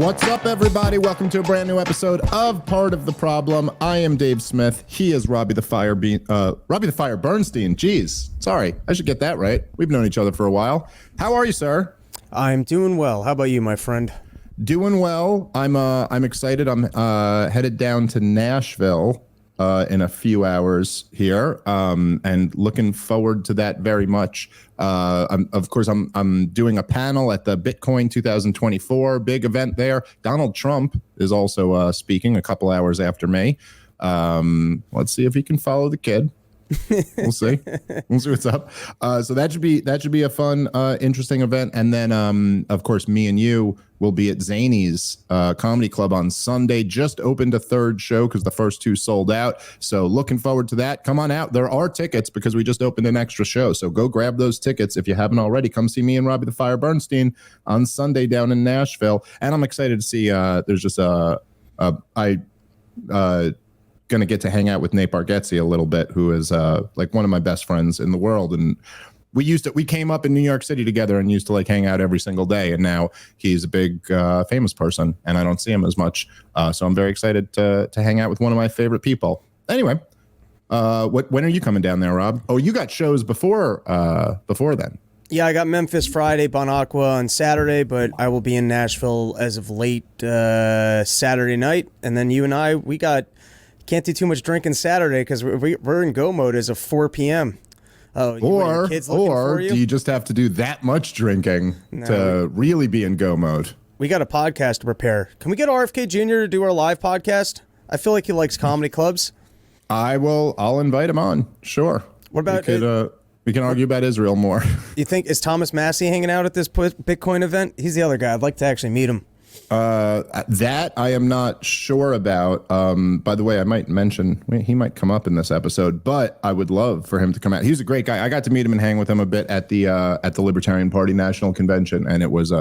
What's up, everybody? Welcome to a brand new episode of Part of the Problem. I am Dave Smith. He is Robbie the Fire Bernstein. Jeez, sorry, I should get that right. We've known each other for a while. How are you, sir? I'm doing well. How about you, my friend? Doing well. I'm excited. I'm headed down to Nashville in a few hours here, and looking forward to that very much. I'm doing a panel at the Bitcoin 2024 big event there. Donald Trump is also speaking a couple hours after me. Let's see if he can follow the kid. We'll see. We'll see what's up. So that should be a fun, interesting event. And then, of course, me and you will be at Zany's Comedy Club on Sunday. Just opened a third show because the first two sold out. So looking forward to that. Come on out. There are tickets because we just opened an extra show. So go grab those tickets if you haven't already. Come see me and Robbie the Fire Bernstein on Sunday down in Nashville. And I'm excited to see. There's just going to get to hang out with Nate Bargatze a little bit, who is like one of my best friends in the world. And we came up in New York City together and used to like hang out every single day. And now he's a big famous person and I don't see him as much. So I'm very excited to hang out with one of my favorite people. Anyway, when are you coming down there, Rob? Oh, you got shows before then. Yeah, I got Memphis Friday, Bon Aqua on Saturday, but I will be in Nashville as of late Saturday night. And then you and I, can't do too much drinking Saturday because we're in go mode as of 4 p.m. Oh, or do you just have to do that much drinking to really be in go mode? We got a podcast to prepare. Can we get RFK Jr. to do our live podcast? I feel like he likes comedy clubs. I'll invite him on. Sure. What about we can argue about Israel more. You think, is Thomas Massey hanging out at this Bitcoin event? He's the other guy. I'd like to actually meet him. That I am not sure about. By the way, I might mention he might come up in this episode, but I would love for him to come out. He's a great guy. I got to meet him and hang with him a bit at the Libertarian Party National Convention, and it was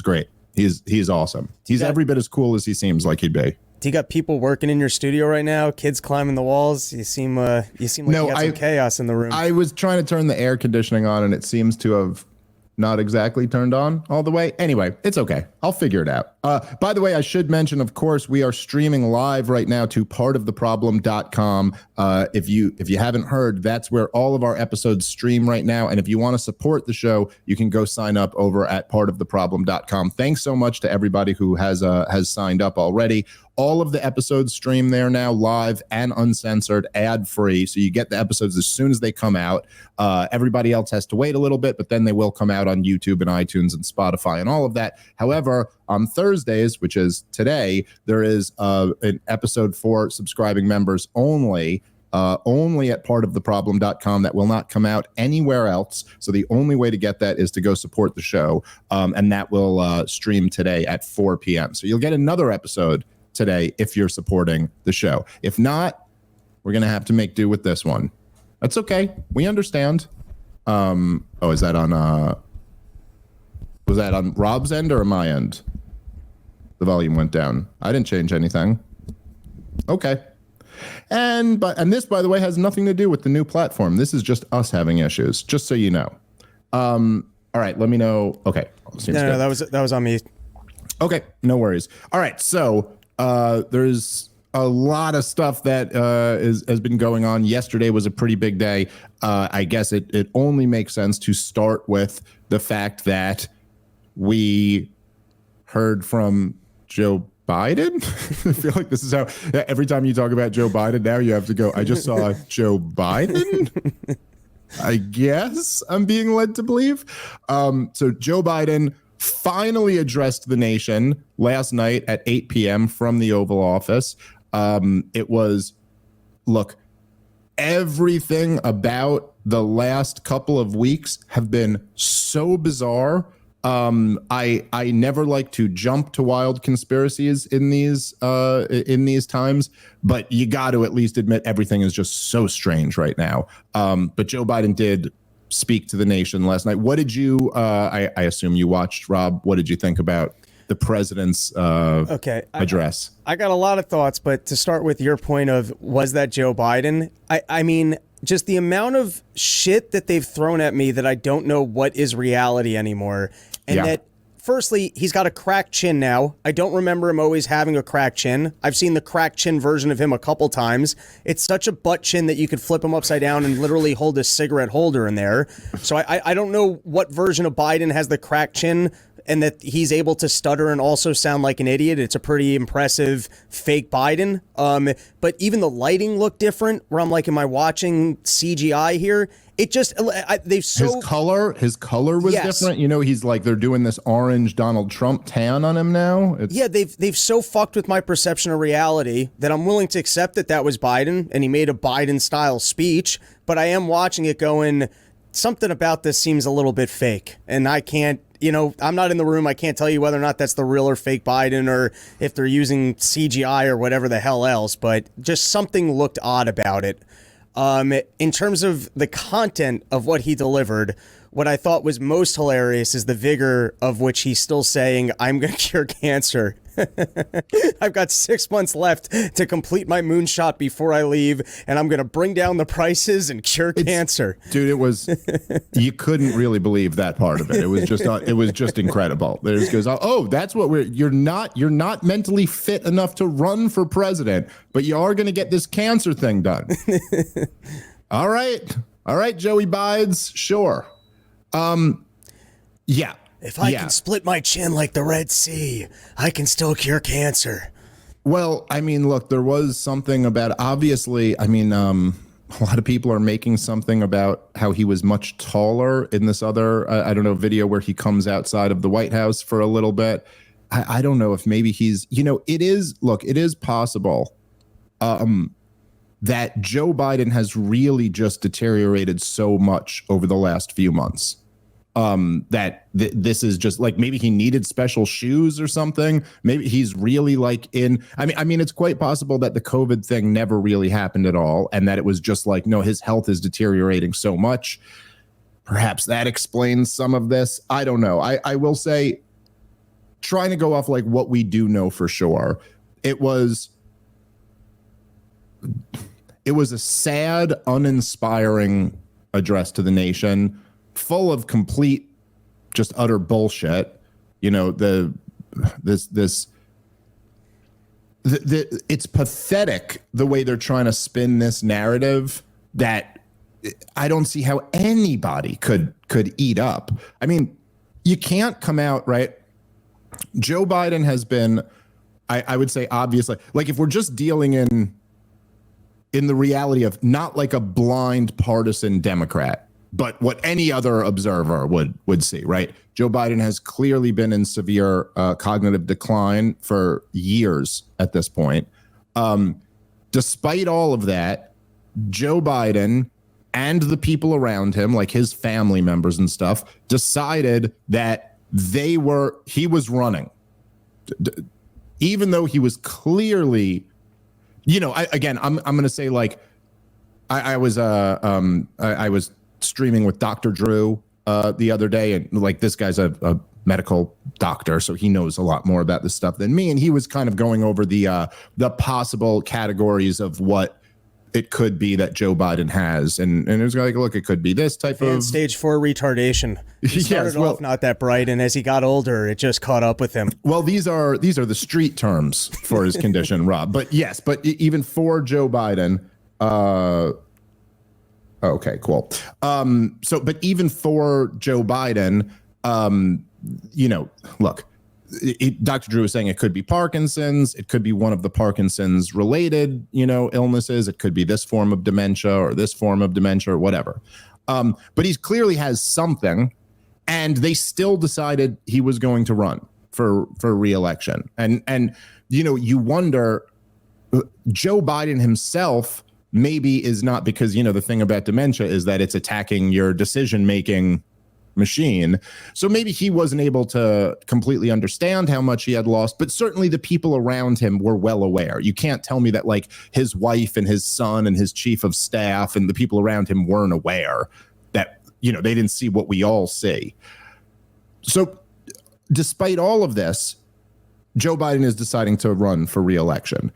great. He's awesome. He's every bit as cool as he seems like he'd be. Do you got people working in your studio right now? Kids climbing the walls? You seem like you got some chaos in the room. I was trying to turn the air conditioning on, and it seems to have not exactly turned on all the way. Anyway, it's okay. I'll figure it out. By the way, I should mention, of course, we are streaming live right now to partoftheproblem.com. If you haven't heard, that's where all of our episodes stream right now. And if you want to support the show, you can go sign up over at partoftheproblem.com. Thanks so much to everybody who has signed up already. All of the episodes stream there now, live and uncensored, ad-free. So you get the episodes as soon as they come out. Everybody else has to wait a little bit, but then they will come out on YouTube and iTunes and Spotify and all of that. However, on Thursdays, which is today, there is an episode for subscribing members only at partoftheproblem.com that will not come out anywhere else. So the only way to get that is to go support the show. And that will stream today at 4 p.m. So you'll get another episode today if you're supporting the show. If not, we're going to have to make do with this one. That's okay. We understand. Is that on was that on Rob's end or my end? The volume went down. I didn't change anything. Okay. And this, by the way, has nothing to do with the new platform. This is just us having issues, just so you know. All right, let me know. Okay. No, that was on me. Okay, no worries. All right, so there's a lot of stuff that has been going on. Yesterday was a pretty big day. I guess it only makes sense to start with the fact that we heard from Joe Biden. I feel like this is how every time you talk about Joe Biden now you have to go, I just saw Joe Biden. I guess I'm being led to believe. So Joe Biden finally addressed the nation last night at 8 p.m. from the Oval Office. It was, look, everything about the last couple of weeks have been so bizarre. I never like to jump to wild conspiracies in these times, but you got to at least admit everything is just so strange right now. But Joe Biden did speak to the nation last night. What did you, I assume you watched, Rob, what did you think about the president's address? I got a lot of thoughts, but to start with your point of, was that Joe Biden? I mean, just the amount of shit that they've thrown at me that I don't know what is reality anymore. And that firstly, he's got a cracked chin now. I don't remember him always having a cracked chin. I've seen the cracked chin version of him a couple times. It's such a butt chin that you could flip him upside down and literally hold a cigarette holder in there. So I don't know what version of Biden has the cracked chin and that he's able to stutter and also sound like an idiot. It's a pretty impressive fake Biden. But even the lighting looked different, where I'm like, am I watching CGI here? It just, they've so... His color was different. You know, he's like, they're doing this orange Donald Trump tan on him now. Yeah, they've so fucked with my perception of reality that I'm willing to accept that that was Biden and he made a Biden-style speech, but I am watching it going, something about this seems a little bit fake, and I can't, you know, I'm not in the room. I can't tell you whether or not that's the real or fake Biden or if they're using CGI or whatever the hell else, but just something looked odd about it. In terms of the content of what he delivered, what I thought was most hilarious is the vigor of which he's still saying, I'm going to cure cancer. I've got 6 months left to complete my moonshot before I leave, and I'm going to bring down the prices and cure cancer. Dude, it was, you couldn't really believe that part of it. It was just incredible. It just goes, oh, that's what you're not mentally fit enough to run for president, but you are going to get this cancer thing done. All right, Joey Bides, sure. Yeah. If I can split my chin like the Red Sea, I can still cure cancer. Well, I mean, look, there was something about, obviously, I mean, a lot of people are making something about how he was much taller in this other, I don't know, video where he comes outside of the White House for a little bit. I don't know if maybe he's, you know, it is possible that Joe Biden has really just deteriorated so much over the last few months. That this is just like, maybe he needed special shoes or something. Maybe he's really like I mean, it's quite possible that the COVID thing never really happened at all. And that it was just like, no, his health is deteriorating so much. Perhaps that explains some of this. I don't know. I will say, trying to go off like what we do know for sure, it was a sad, uninspiring address to the nation, full of complete, just utter bullshit. You know, it's pathetic the way they're trying to spin this narrative that I don't see how anybody could eat up. I mean, you can't come out, right? Joe Biden has been, I would say, obviously, like if we're just dealing in the reality of not like a blind partisan Democrat, but what any other observer would see, right? Joe Biden has clearly been in severe cognitive decline for years at this point. Despite all of that, Joe Biden and the people around him, like his family members and stuff, decided that he was running. Even though he was clearly, you know, I'm going to say, like, I was streaming with Dr. Drew the other day, and like, this guy's a medical doctor, so he knows a lot more about this stuff than me, and he was kind of going over the possible categories of what it could be that Joe Biden has, and it was like, look, it could be this type of stage 4 retardation. He started off not that bright, and as he got older, it just caught up with him. Well, these are the street terms for his condition, Rob. But yes, but even for Joe Biden, okay, cool. But even for Joe Biden, you know, look, Dr. Drew was saying it could be Parkinson's. It could be one of the Parkinson's related, you know, illnesses. It could be this form of dementia or this form of dementia or whatever. But he clearly has something, and they still decided he was going to run for re-election. And, you know, you wonder, Joe Biden himself maybe is not, because, you know, the thing about dementia is that it's attacking your decision-making machine. So maybe he wasn't able to completely understand how much he had lost, but certainly the people around him were well aware. You can't tell me that, like, his wife and his son and his chief of staff and the people around him weren't aware that, you know, they didn't see what we all see. So despite all of this, Joe Biden is deciding to run for re-election.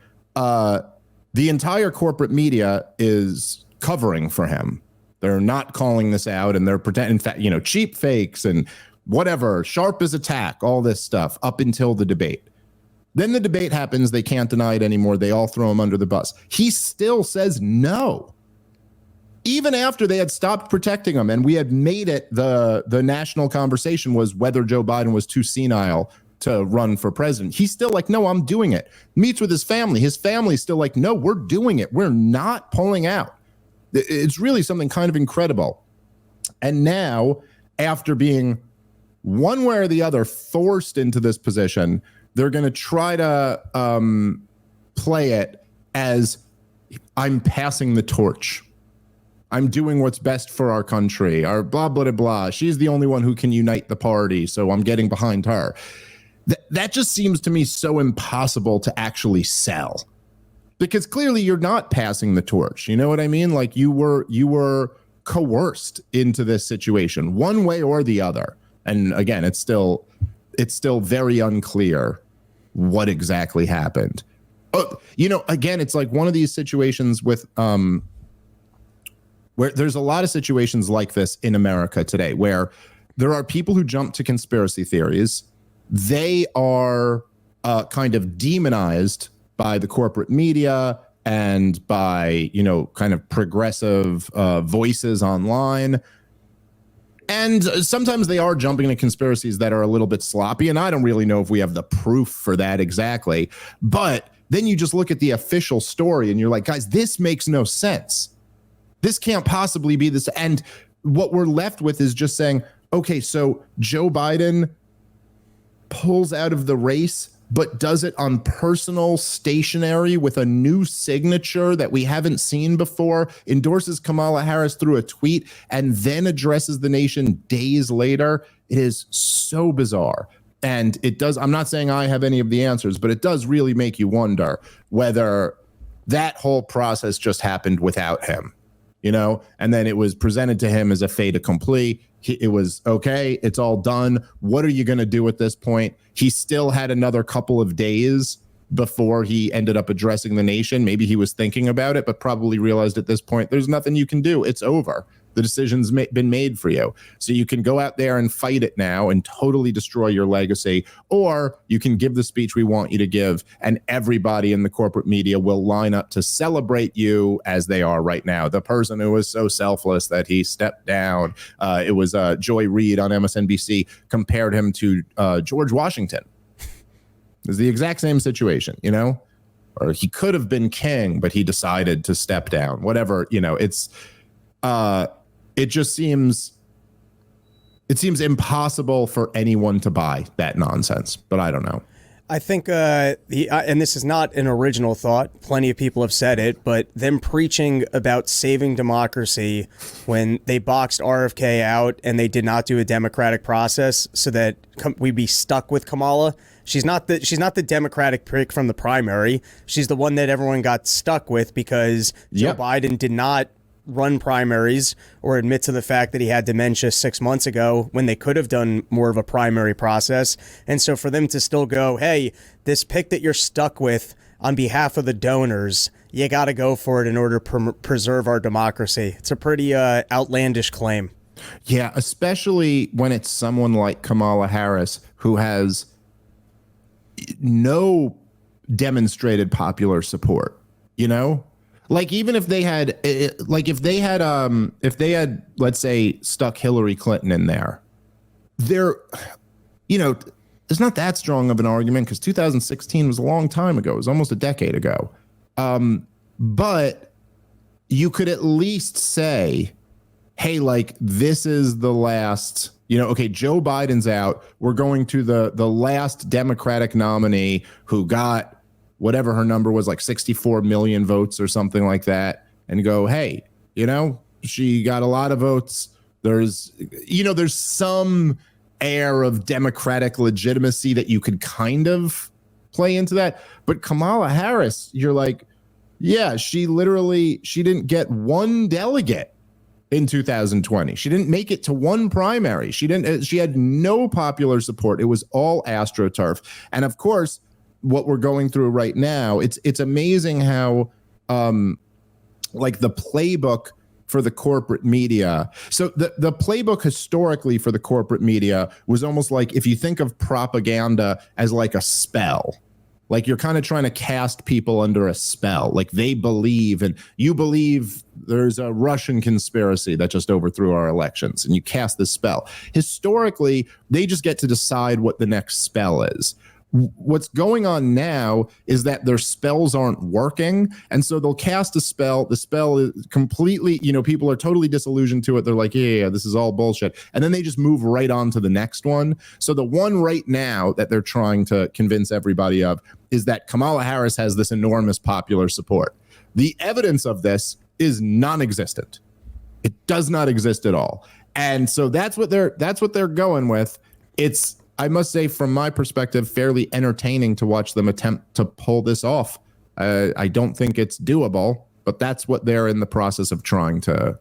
The entire corporate media is covering for him. They're not calling this out, and they're pretending, in fact, you know, cheap fakes and whatever, sharp as a tack, all this stuff up until the debate. Then the debate happens. They can't deny it anymore. They all throw him under the bus. He still says no. Even after they had stopped protecting him and we had made it, the national conversation was whether Joe Biden was too senile to run for president. He's still like, no, I'm doing it. Meets with his family. His family's still like, no, we're doing it. We're not pulling out. It's really something kind of incredible. And now, after being one way or the other forced into this position, they're going to try to play it as I'm passing the torch. I'm doing what's best for our country, or blah, blah, blah, blah. She's the only one who can unite the party, so I'm getting behind her. That just seems to me so impossible to actually sell, because clearly you're not passing the torch. You know what I mean? Like you were coerced into this situation one way or the other. And again, it's still very unclear what exactly happened. Oh, again, it's like one of these situations with where there's a lot of situations like this in America today, where there are people who jump to conspiracy theories. They are kind of demonized by the corporate media and by, kind of progressive voices online. And sometimes they are jumping to conspiracies that are a little bit sloppy. And I don't really know if we have the proof for that exactly. But then you just look at the official story and you're like, guys, this makes no sense. This can't possibly be this. And what we're left with is just saying, okay, so Joe Biden pulls out of the race, but does it on personal stationery with a new signature that we haven't seen before, endorses Kamala Harris through a tweet, and then addresses the nation days later. It is so bizarre. And it does, I'm not saying I have any of the answers, but it does really make you wonder whether that whole process just happened without him, and then it was presented to him as a fait accompli. It was, okay, it's all done. What are you going to do at this point? He still had another couple of days before he ended up addressing the nation. Maybe he was thinking about it, but probably realized at this point, there's nothing you can do. It's over. The decision's been made for you. So you can go out there and fight it now and totally destroy your legacy, or you can give the speech we want you to give, and everybody in the corporate media will line up to celebrate you as they are right now. The person who was so selfless that he stepped down, it was Joy Reid on MSNBC, compared him to George Washington. It's the exact same situation, or he could have been king, but he decided to step down. Whatever, it's it just seems impossible for anyone to buy that nonsense, but I don't know. I think, and this is not an original thought, plenty of people have said it, but them preaching about saving democracy when they boxed RFK out and they did not do a democratic process so that we'd be stuck with Kamala. She's not the Democratic pick from the primary. She's the one that everyone got stuck with because Joe Biden did not run primaries or admit to the fact that he had dementia 6 months ago when they could have done more of a primary process. And so for them to still go, hey, this pick that you're stuck with on behalf of the donors, you got to go for it in order to preserve our democracy. It's a pretty outlandish claim. Yeah, especially when it's someone like Kamala Harris who has no demonstrated popular support, Like even if they had, if they had, let's say, stuck Hillary Clinton in there, it's not that strong of an argument because 2016 was a long time ago. It was almost a decade ago. But you could at least say, hey, this is the last, okay, Joe Biden's out. We're going to the last Democratic nominee who got whatever her number was, 64 million votes or something like that, and go, hey, she got a lot of votes. There's some air of democratic legitimacy that you could kind of play into that. But Kamala Harris, you're like, yeah, she didn't get one delegate in 2020. She didn't make it to one primary. She had no popular support. It was all AstroTurf. And of course, what we're going through right now, it's amazing how the playbook for the corporate media. So the playbook historically for the corporate media was almost like, if you think of propaganda as like a spell, like you're kind of trying to cast people under a spell, like they believe, and you believe there's a Russian conspiracy that just overthrew our elections, and you cast this spell. Historically, they just get to decide what the next spell is. What's going on now is that their spells aren't working, and so they'll cast a spell. The spell is completely, people are totally disillusioned to it. They're like, yeah, this is all bullshit. And then they just move right on to the next one. So the one right now that they're trying to convince everybody of is that Kamala Harris has this enormous popular support. The evidence of this is non-existent. It does not exist at all. And so that's what they're going with. It's, I must say, from my perspective, fairly entertaining to watch them attempt to pull this off. I don't think it's doable, but that's what they're in the process of trying to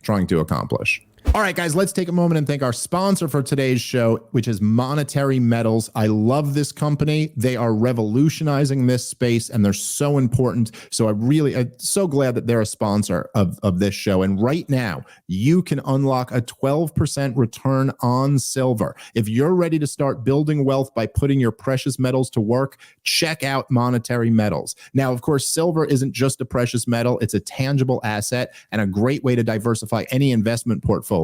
accomplish. All right, guys, let's take a moment and thank our sponsor for today's show, which is Monetary Metals. I love this company. They are revolutionizing this space, and they're so important. So I'm so glad that they're a sponsor of this show. And right now, you can unlock a 12% return on silver. If you're ready to start building wealth by putting your precious metals to work, check out Monetary Metals. Now, of course, silver isn't just a precious metal. It's a tangible asset and a great way to diversify any investment portfolio.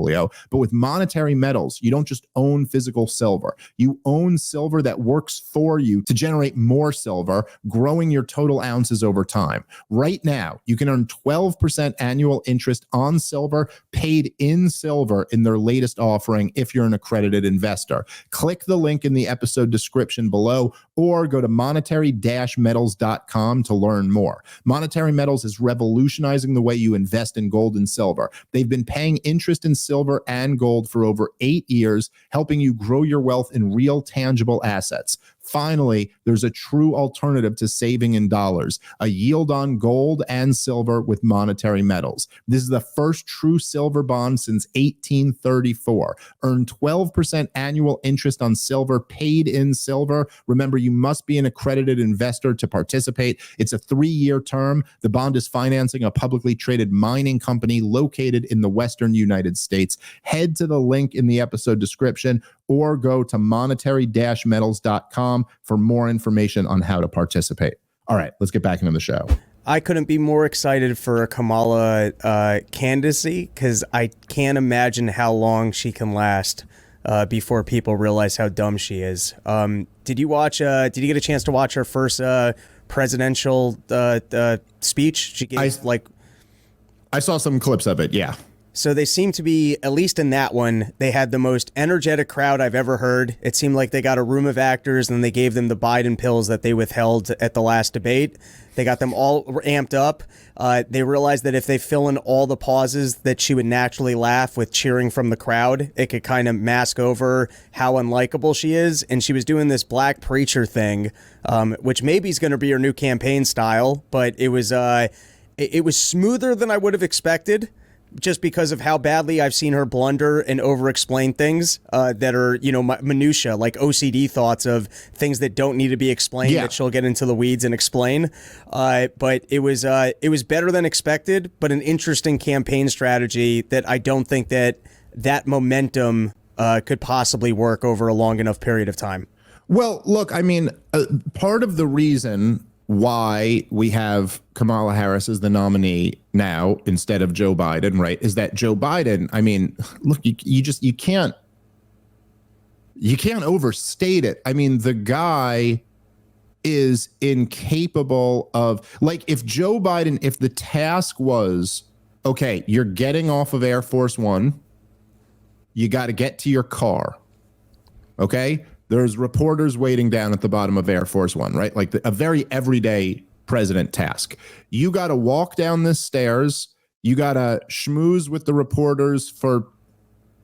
But with Monetary Metals, you don't just own physical silver. You own silver that works for you to generate more silver, growing your total ounces over time. Right now, you can earn 12% annual interest on silver paid in silver in their latest offering if you're an accredited investor. Click the link in the episode description below or go to monetary-metals.com to learn more. Monetary Metals is revolutionizing the way you invest in gold and silver. They've been paying interest in silver and gold for over 8 years, helping you grow your wealth in real tangible assets. Finally, there's a true alternative to saving in dollars, a yield on gold and silver with Monetary Metals. This is the first true silver bond since 1834. Earn 12% annual interest on silver paid in silver. Remember, you must be an accredited investor to participate. It's a 3-year term. The bond is financing a publicly traded mining company located in the Western United States. Head to the link in the episode description or go to monetary-metals.com for more information on how to participate. All right, let's get back into the show. I couldn't be more excited for a Kamala candidacy because I can't imagine how long she can last before people realize how dumb she is. Did you get a chance to watch her first presidential speech? She gave I saw some clips of it, yeah. So they seem to be, at least in that one, they had the most energetic crowd I've ever heard. It seemed like they got a room of actors and they gave them the Biden pills that they withheld at the last debate. They got them all amped up. They realized that if they fill in all the pauses that she would naturally laugh with cheering from the crowd, it could kind of mask over how unlikable she is. And she was doing this black preacher thing, which maybe is going to be her new campaign style, but it was smoother than I would have expected. Just because of how badly I've seen her blunder and over-explain things that are, minutia, like OCD thoughts of things that don't need to be explained that she'll get into the weeds and explain. But it was better than expected, but an interesting campaign strategy that I don't think that momentum could possibly work over a long enough period of time. Well, look, I mean, part of the reason why we have Kamala Harris as the nominee now instead of Joe Biden, right, is that Joe Biden, I mean, look, you can't overstate it. I mean, the guy is incapable of, like, if the task was, okay, you're getting off of Air Force One, you got to get to your car, okay? There's reporters waiting down at the bottom of Air Force One, right? Like a very everyday president task. You got to walk down the stairs. You got to schmooze with the reporters for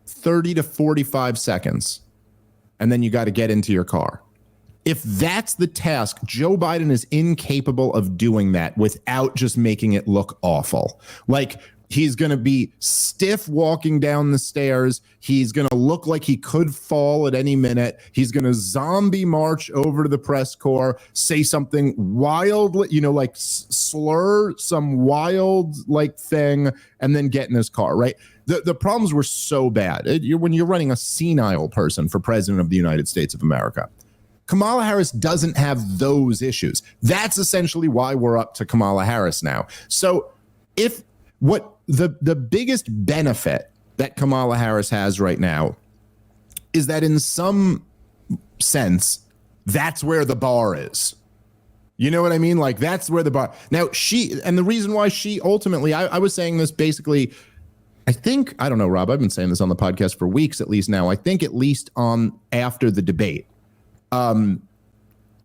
30 to 45 seconds. And then you got to get into your car. If that's the task, Joe Biden is incapable of doing that without just making it look awful. Like, He's going to be stiff walking down the stairs. He's going to look like he could fall at any minute. He's going to zombie march over to the press corps, say something wildly, like slur some wild thing, and then get in his car, right? The problems were so bad. When you're running a senile person for president of the United States of America. Kamala Harris doesn't have those issues. That's essentially why we're up to Kamala Harris now. So if what the biggest benefit that Kamala Harris has right now is that in some sense, that's where the bar is. You know what I mean? That's where the bar. Now and the reason why she ultimately, I was saying this basically, I don't know, Rob, I've been saying this on the podcast for weeks at least now. I think at least after the debate. And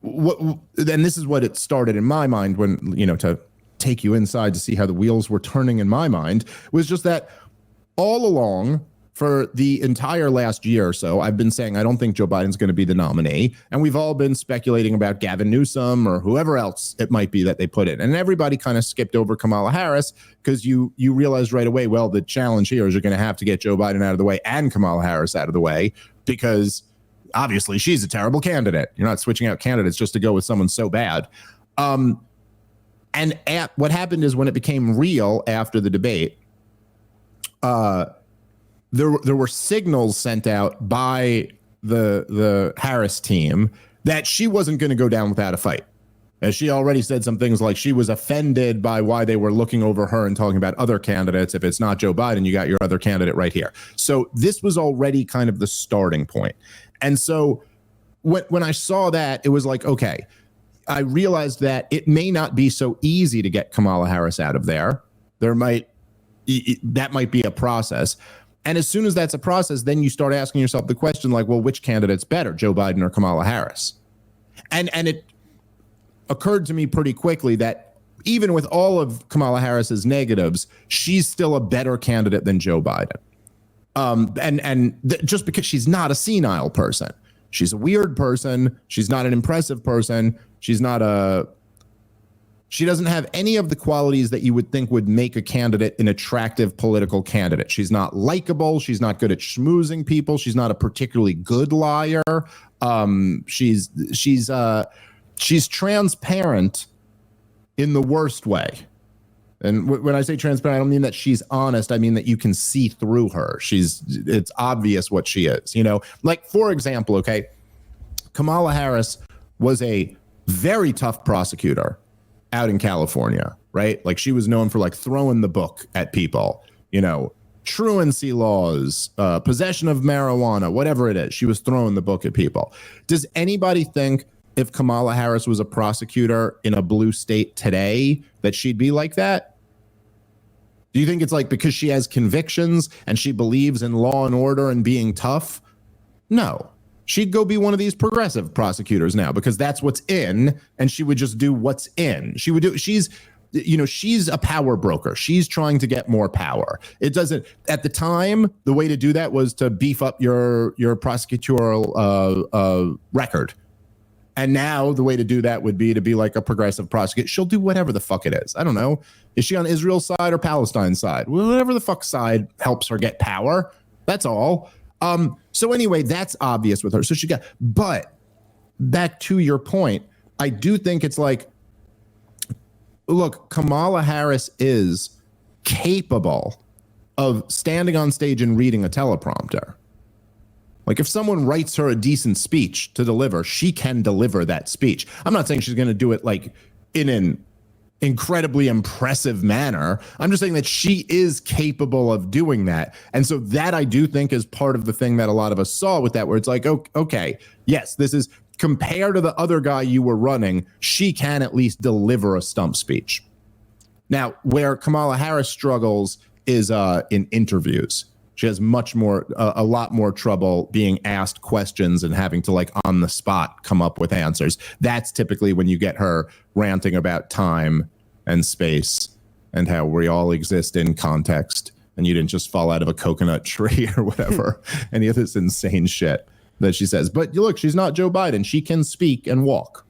this is what it started in my mind when, to take you inside to see how the wheels were turning in my mind, was just that all along for the entire last year or so, I've been saying I don't think Joe Biden's going to be the nominee. And we've all been speculating about Gavin Newsom or whoever else it might be that they put in. And everybody kind of skipped over Kamala Harris because you realized right away, well, the challenge here is you're going to have to get Joe Biden out of the way and Kamala Harris out of the way because obviously she's a terrible candidate. You're not switching out candidates just to go with someone so bad. And what happened is when it became real after the debate, there were signals sent out by the Harris team that she wasn't going to go down without a fight. As she already said some things like she was offended by why they were looking over her and talking about other candidates. If it's not Joe Biden, you got your other candidate right here. So this was already kind of the starting point. And so when I saw that, it was like, okay, I realized that it may not be so easy to get Kamala Harris out of there. That might be a process. And as soon as that's a process, then you start asking yourself the question well, which candidate's better, Joe Biden or Kamala Harris? And it occurred to me pretty quickly that even with all of Kamala Harris's negatives, she's still a better candidate than Joe Biden. Just because she's not a senile person. She's a weird person. She's not an impressive person. She doesn't have any of the qualities that you would think would make a candidate an attractive political candidate. She's not likable. She's not good at schmoozing people. She's not a particularly good liar. She's transparent in the worst way. And when I say transparent, I don't mean that she's honest. I mean that you can see through her. It's obvious what she is, for example, okay, Kamala Harris was a very tough prosecutor out in California, right? She was known for throwing the book at people, truancy laws, possession of marijuana, whatever it is. She was throwing the book at people. Does anybody think if Kamala Harris was a prosecutor in a blue state today that she'd be like that? Do you think it's because she has convictions and she believes in law and order and being tough? No. She'd go be one of these progressive prosecutors now because that's what's in, and she would just do what's in. She's a power broker. She's trying to get more power. It doesn't, at the time, the way to do that was to beef up your prosecutorial record. And now the way to do that would be to be like a progressive prosecutor. She'll do whatever the fuck it is. I don't know. Is she on Israel's side or Palestine's side? Well, whatever the fuck side helps her get power. That's all. So anyway, that's obvious with her. So but back to your point, I do think it's look, Kamala Harris is capable of standing on stage and reading a teleprompter. If someone writes her a decent speech to deliver, she can deliver that speech. I'm not saying she's going to do it in an incredibly impressive manner. I'm just saying that she is capable of doing that. And so that I do think is part of the thing that a lot of us saw with that, where it's okay, yes, this is compared to the other guy you were running, she can at least deliver a stump speech. Now, where Kamala Harris struggles is in interviews. She has a lot more trouble being asked questions and having to on the spot come up with answers. That's typically when you get her ranting about time and space and how we all exist in context and you didn't just fall out of a coconut tree or whatever, any of this insane shit that she says. But look, she's not Joe Biden. She can speak and walk.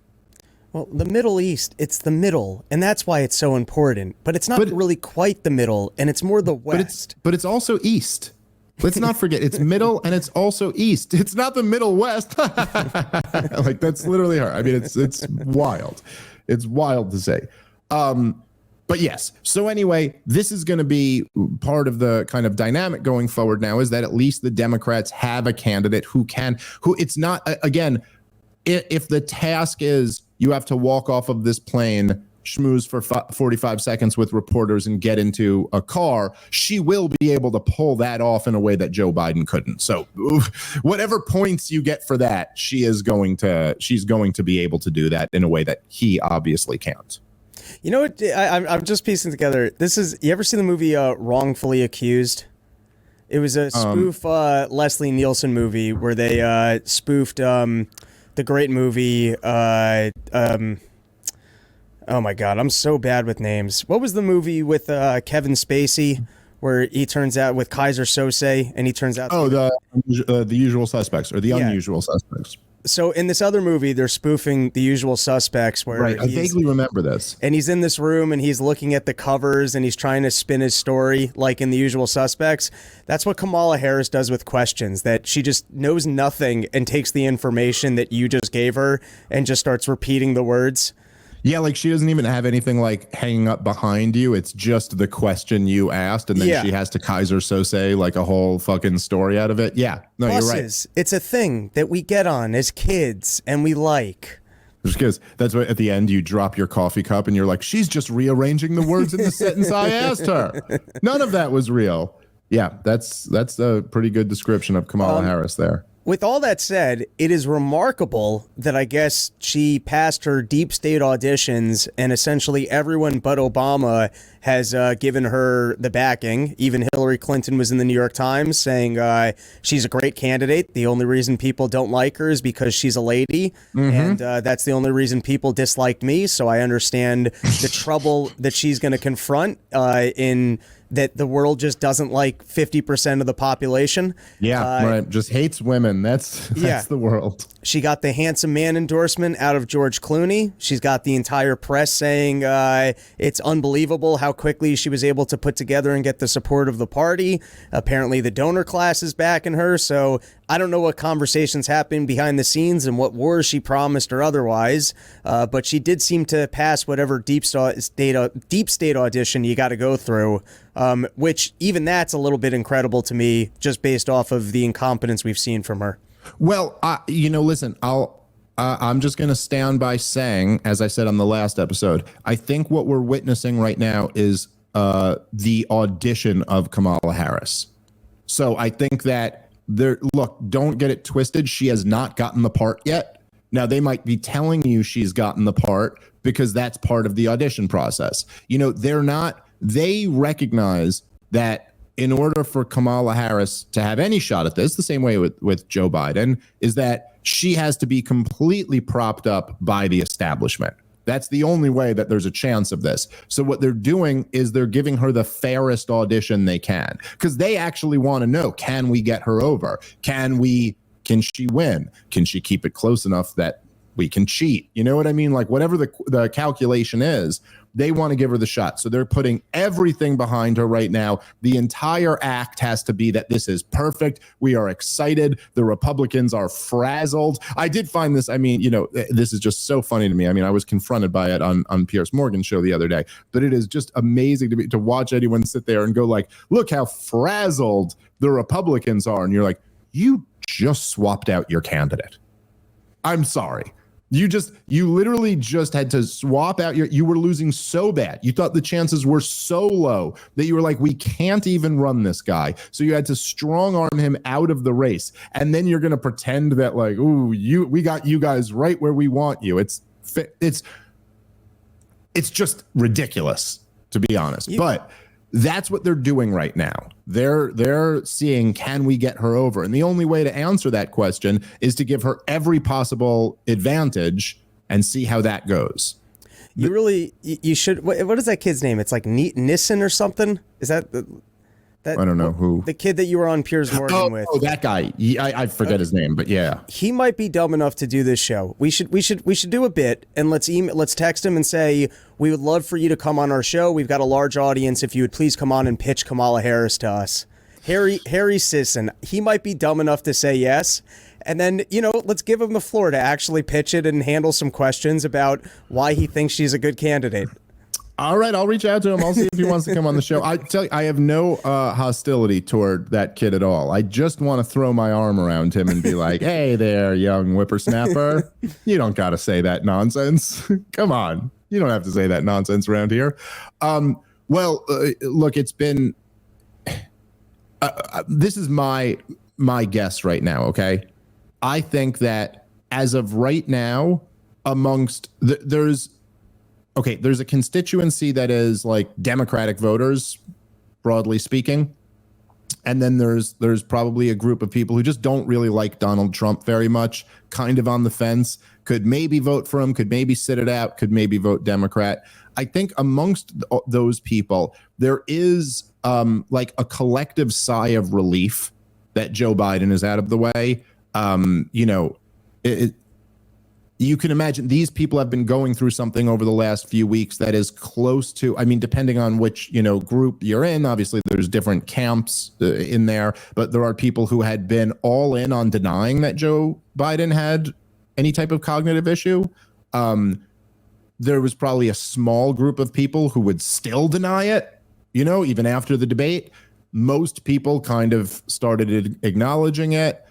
Well, the Middle East, it's the middle, and that's why it's so important. But it's not really quite the middle, and it's more the West. But it's also East. Let's not forget, it's middle and it's also East. It's not the Middle West. Like, that's literally her. I mean, it's wild. It's wild to say. But yes. So anyway, this is going to be part of the kind of dynamic going forward now, is that at least the Democrats have a candidate who it's not, again, if the task is you have to walk off of this plane, schmooze for 45 seconds with reporters and get into a car, she will be able to pull that off in a way that Joe Biden couldn't. So whatever points you get for that, she's going to be able to do that in a way that he obviously can't. You know what? I'm just piecing together. You ever see the movie Wrongfully Accused? It was a spoof Leslie Nielsen movie where they spoofed the great movie. Oh my God, I'm so bad with names. What was the movie with Kevin Spacey where he turns out with Kaiser Sose and he turns out? Oh, the Usual Suspects or the Unusual Suspects. So in this other movie, they're spoofing The Usual Suspects. Where I vaguely remember this. And he's in this room and he's looking at the covers and he's trying to spin his story like in The Usual Suspects. That's what Kamala Harris does with questions, that she just knows nothing and takes the information that you just gave her and just starts repeating the words. Yeah, like she doesn't even have anything like hanging up behind you. It's just the question you asked, and then she has to Kaiser Sose like a whole fucking story out of it. Yeah, no, Buses, you're right. It's a thing that we get on as kids and we like. Just because that's what at the end you drop your coffee cup and you're like, she's just rearranging the words in the sentence I asked her. None of that was real. Yeah, that's a pretty good description of Kamala Harris there. With all that said, it is remarkable that I guess she passed her deep state auditions and essentially everyone but Obama has given her the backing. Even Hillary Clinton was in the New York Times saying she's a great candidate. The only reason people don't like her is because she's a lady. And that's the only reason people disliked me. So I understand the trouble that she's going to confront in that the world just doesn't like 50% of the population. Yeah, right. Just hates women. That's the world. She got the handsome man endorsement out of George Clooney. She's got the entire press saying it's unbelievable how quickly she was able to put together and get the support of the party. Apparently the donor class is backing her. So I don't know what conversations happened behind the scenes and what wars she promised or otherwise, but she did seem to pass whatever deep state audition you got to go through, which even that's a little bit incredible to me just based off of the incompetence we've seen from her. Well, listen, I'm just going to stand by saying, as I said on the last episode, I think what we're witnessing right now is the audition of Kamala Harris. So I think that don't get it twisted. She has not gotten the part yet. Now, they might be telling you she's gotten the part because that's part of the audition process. They recognize that in order for Kamala Harris to have any shot at this, the same way with Joe Biden, is that she has to be completely propped up by the establishment. That's the only way that there's a chance of this. So what they're doing is they're giving her the fairest audition they can, because they actually want to know, can we get her over? Can she win? Can she keep it close enough that we can cheat? You know what I mean? Like whatever the calculation is, they want to give her the shot. So they're putting everything behind her right now. The entire act has to be that this is perfect. We are excited. The Republicans are frazzled. I did find this. I mean, this is just so funny to me. I mean, I was confronted by it on Piers Morgan's show the other day, but it is just amazing to watch anyone sit there and go like, look how frazzled the Republicans are. And you're like, you just swapped out your candidate. I'm sorry. You literally just had to swap out you were losing so bad. You thought the chances were so low that you were like, we can't even run this guy. So you had to strong arm him out of the race. And then you're going to pretend that like, we got you guys right where we want you. It's just ridiculous, to be honest. But that's what they're doing right now. They're seeing, can we get her over? And the only way to answer that question is to give her every possible advantage and see how that goes. You should. What is that kid's name? It's like Nissen or something. Is that I don't know who. The kid that you were on Piers Morgan with. Oh, that guy. I forget his name, but yeah. He might be dumb enough to do this show. We should do a bit, and let's text him and say, we would love for you to come on our show. We've got a large audience. If you would please come on and pitch Kamala Harris to us. Harry Sisson. He might be dumb enough to say yes. And then, let's give him the floor to actually pitch it and handle some questions about why he thinks she's a good candidate. All right, I'll reach out to him. I'll see if he wants to come on the show. I tell you, I have no hostility toward that kid at all. I just want to throw my arm around him and be like, hey there, young whippersnapper. You don't got to say that nonsense. Come on. You don't have to say that nonsense around here. Look, it's been... this is my guess right now, okay? I think that as of right now, amongst... there's a constituency that is like Democratic voters, broadly speaking. And then there's probably a group of people who just don't really like Donald Trump very much, kind of on the fence, could maybe vote for him, could maybe sit it out, could maybe vote Democrat. I think amongst those people, there is like a collective sigh of relief that Joe Biden is out of the way. You can imagine these people have been going through something over the last few weeks that is close to, I mean, depending on which, group you're in, obviously there's different camps in there, but there are people who had been all in on denying that Joe Biden had any type of cognitive issue. There was probably a small group of people who would still deny it, even after the debate. Most people kind of started acknowledging it.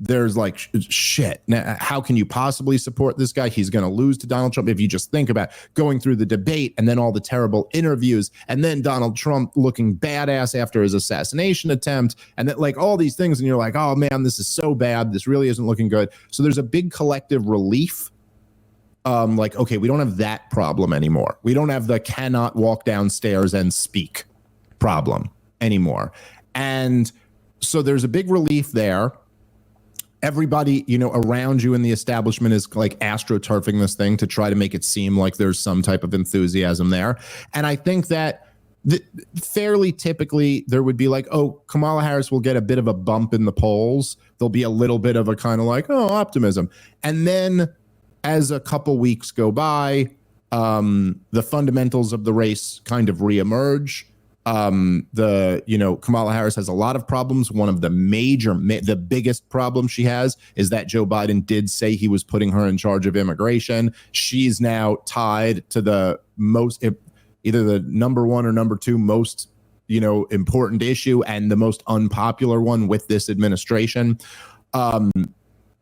There's like, shit, now, how can you possibly support this guy? He's going to lose to Donald Trump. If you just think about going through the debate and then all the terrible interviews and then Donald Trump looking badass after his assassination attempt and that, like, all these things. And you're like, oh man, this is so bad. This really isn't looking good. So there's a big collective relief. Like, okay, we don't have that problem anymore. We don't have the cannot walk downstairs and speak problem anymore. And so there's a big relief there. Everybody, around you in the establishment is like astroturfing this thing to try to make it seem like there's some type of enthusiasm there. And I think that fairly typically there would be like, oh, Kamala Harris will get a bit of a bump in the polls. There'll be a little bit of a kind of like, oh, optimism. And then as a couple weeks go by, the fundamentals of the race kind of reemerge. Kamala Harris has a lot of problems. One of the the biggest problem she has is that Joe Biden did say he was putting her in charge of immigration. She's now tied to the most, either the number one or number two most, important issue and the most unpopular one with this administration.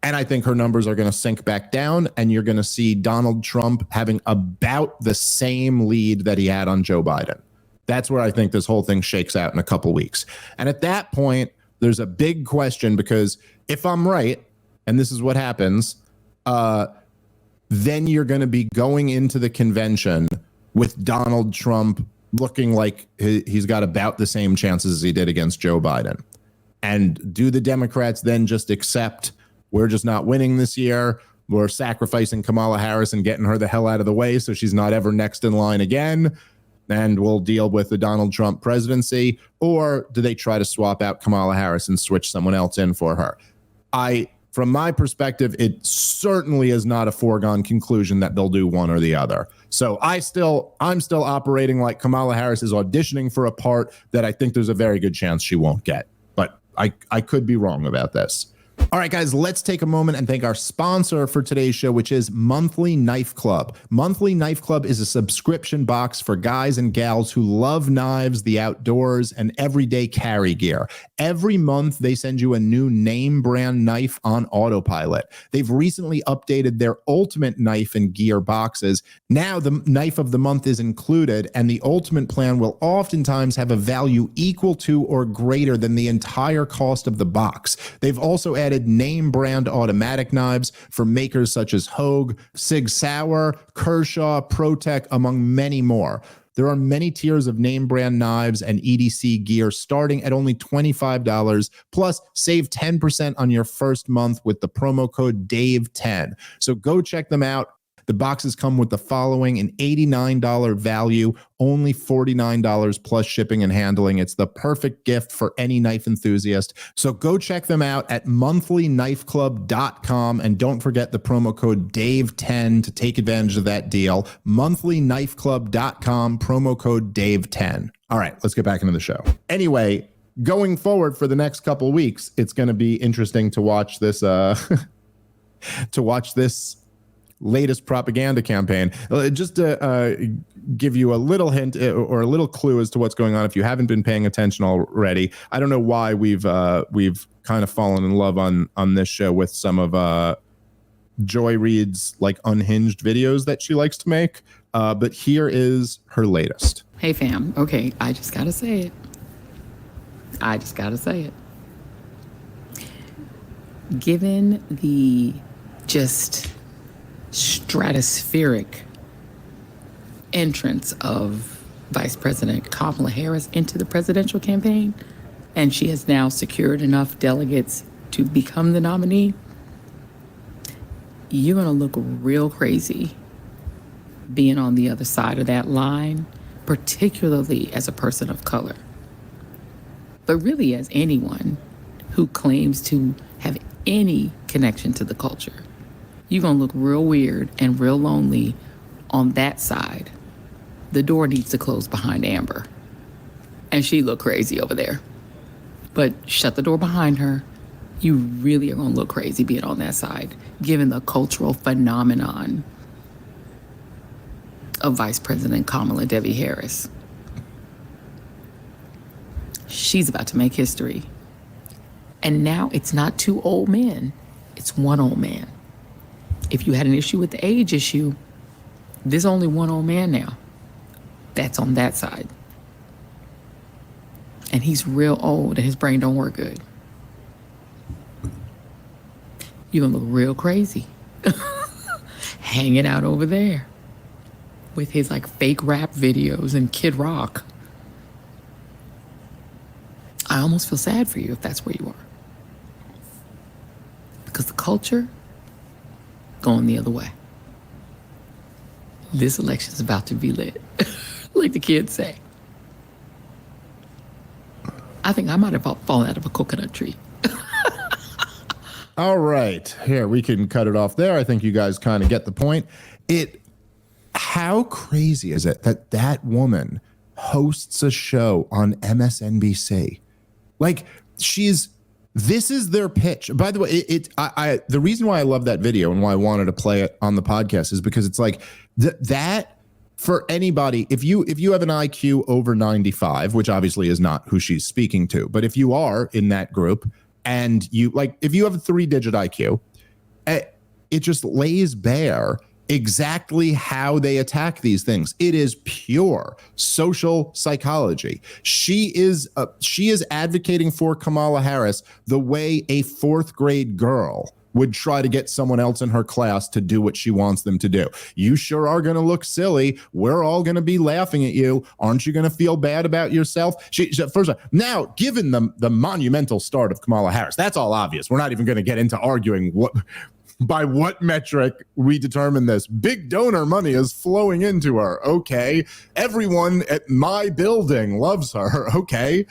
And I think her numbers are going to sink back down, and you're going to see Donald Trump having about the same lead that he had on Joe Biden. That's where I think this whole thing shakes out in a couple weeks. And at that point, there's a big question, because if I'm right, and this is what happens, then you're going to be going into the convention with Donald Trump looking like he's got about the same chances as he did against Joe Biden. And do the Democrats then just accept, we're just not winning this year, we're sacrificing Kamala Harris and getting her the hell out of the way so she's not ever next in line again, and we'll deal with the Donald Trump presidency? Or do they try to swap out Kamala Harris and switch someone else in for her? From my perspective, it certainly is not a foregone conclusion that they'll do one or the other. So I'm still operating like Kamala Harris is auditioning for a part that I think there's a very good chance she won't get. But I could be wrong about this. All right, guys, let's take a moment and thank our sponsor for today's show, which is Monthly Knife Club. Monthly Knife Club is a subscription box for guys and gals who love knives, the outdoors, and everyday carry gear. Every month, they send you a new name brand knife on autopilot. They've recently updated their Ultimate Knife and Gear boxes. Now, the Knife of the Month is included, and the Ultimate plan will oftentimes have a value equal to or greater than the entire cost of the box. They've also added name brand automatic knives for makers such as Hogue, Sig Sauer, Kershaw, ProTech, among many more. There are many tiers of name brand knives and EDC gear starting at only $25. Plus, save 10% on your first month with the promo code DAVE10. So go check them out. The boxes come with the following: an $89 value, only $49 plus shipping and handling. It's the perfect gift for any knife enthusiast. So go check them out at monthlyknifeclub.com, and don't forget the promo code DAVE10 to take advantage of that deal. monthlyknifeclub.com, promo code DAVE10. All right, let's get back into the show. Anyway, going forward for the next couple weeks, it's going to be interesting to watch this latest propaganda campaign. Just to give you a little hint or a little clue as to what's going on, if you haven't been paying attention already, I don't know why we've kind of fallen in love on this show with some of Joy Reid's like unhinged videos that she likes to make. But here is her latest. Hey fam, okay, I just gotta say it. Given the just stratospheric entrance of Vice President Kamala Harris into the presidential campaign, and she has now secured enough delegates to become the nominee, you're gonna look real crazy being on the other side of that line, particularly as a person of color, but really as anyone who claims to have any connection to the culture. You're gonna look real weird and real lonely on that side. The door needs to close behind Amber. And she looked crazy over there. But shut the door behind her. You really are gonna look crazy being on that side, given the cultural phenomenon of Vice President Kamala Devi Harris. She's about to make history. And now it's not two old men, it's one old man. If you had an issue with the age issue, there's only one old man now. That's on that side. And he's real old and his brain don't work good. You're gonna look real crazy. Hanging out over there with his like fake rap videos and Kid Rock. I almost feel sad for you if that's where you are. Because the culture going the other way. This election is about to be lit, like the kids say. I think I might have fallen out of a coconut tree. All right, here, we can cut it off there. I think you guys kind of get the point. How crazy is it that that woman hosts a show on MSNBC? Like, this is their pitch. By the way, the reason why I love that video and why I wanted to play it on the podcast is because it's like that for anybody, if you have an IQ over 95, which obviously is not who she's speaking to, but if you are in that group and if you have a 3-digit IQ, it just lays bare exactly how they attack these things. It is pure social psychology. She is advocating for Kamala Harris the way a 4th grade girl would try to get someone else in her class to do what she wants them to do. You sure are going to look silly. We're all going to be laughing at you. Aren't you going to feel bad about yourself? First of all, now, given the monumental start of Kamala Harris, that's all obvious. We're not even going to get into arguing by what metric we determine this. Big donor money is flowing into her. Okay. Everyone at my building loves her. Okay.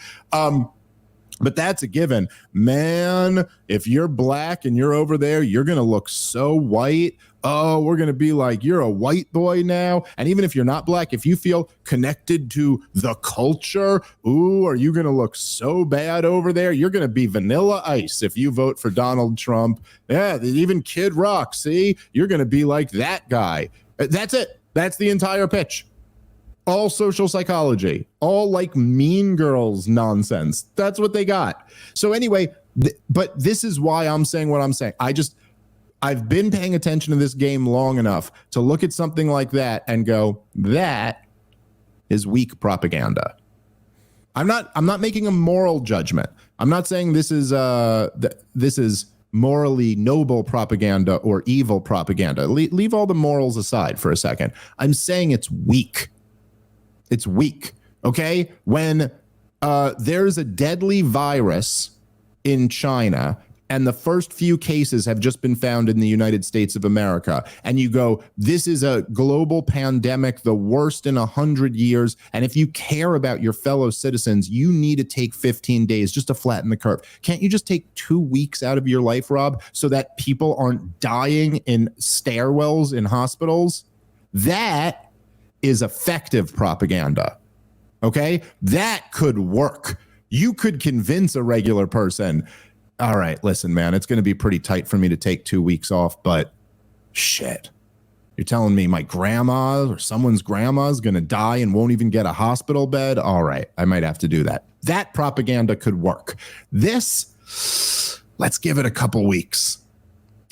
But that's a given. Man, if you're black and you're over there, you're going to look so white. Oh, we're going to be like, you're a white boy now. And even if you're not black, if you feel connected to the culture, ooh, are you going to look so bad over there? You're going to be Vanilla Ice if you vote for Donald Trump. Yeah, even Kid Rock, see? You're going to be like that guy. That's it. That's the entire pitch. All social psychology, all like Mean Girls nonsense. That's what they got. So anyway, but this is why I'm saying what I'm saying. I've been paying attention to this game long enough to look at something like that and go, that is weak propaganda. I'm not making a moral judgment. I'm not saying this is morally noble propaganda or evil propaganda. Leave all the morals aside for a second. I'm saying it's weak. It's weak. Okay? When there's a deadly virus in China and the first few cases have just been found in the United States of America, and you go, this is a global pandemic, the worst in 100 years, and if you care about your fellow citizens, you need to take 15 days just to flatten the curve. Can't you just take 2 weeks out of your life, Rob, so that people aren't dying in stairwells in hospitals? That is effective propaganda, okay? That could work. You could convince a regular person, all right, listen, man, it's going to be pretty tight for me to take 2 weeks off, but shit. You're telling me my grandma or someone's grandma is going to die and won't even get a hospital bed? All right, I might have to do that. That propaganda could work. This, let's give it a couple weeks.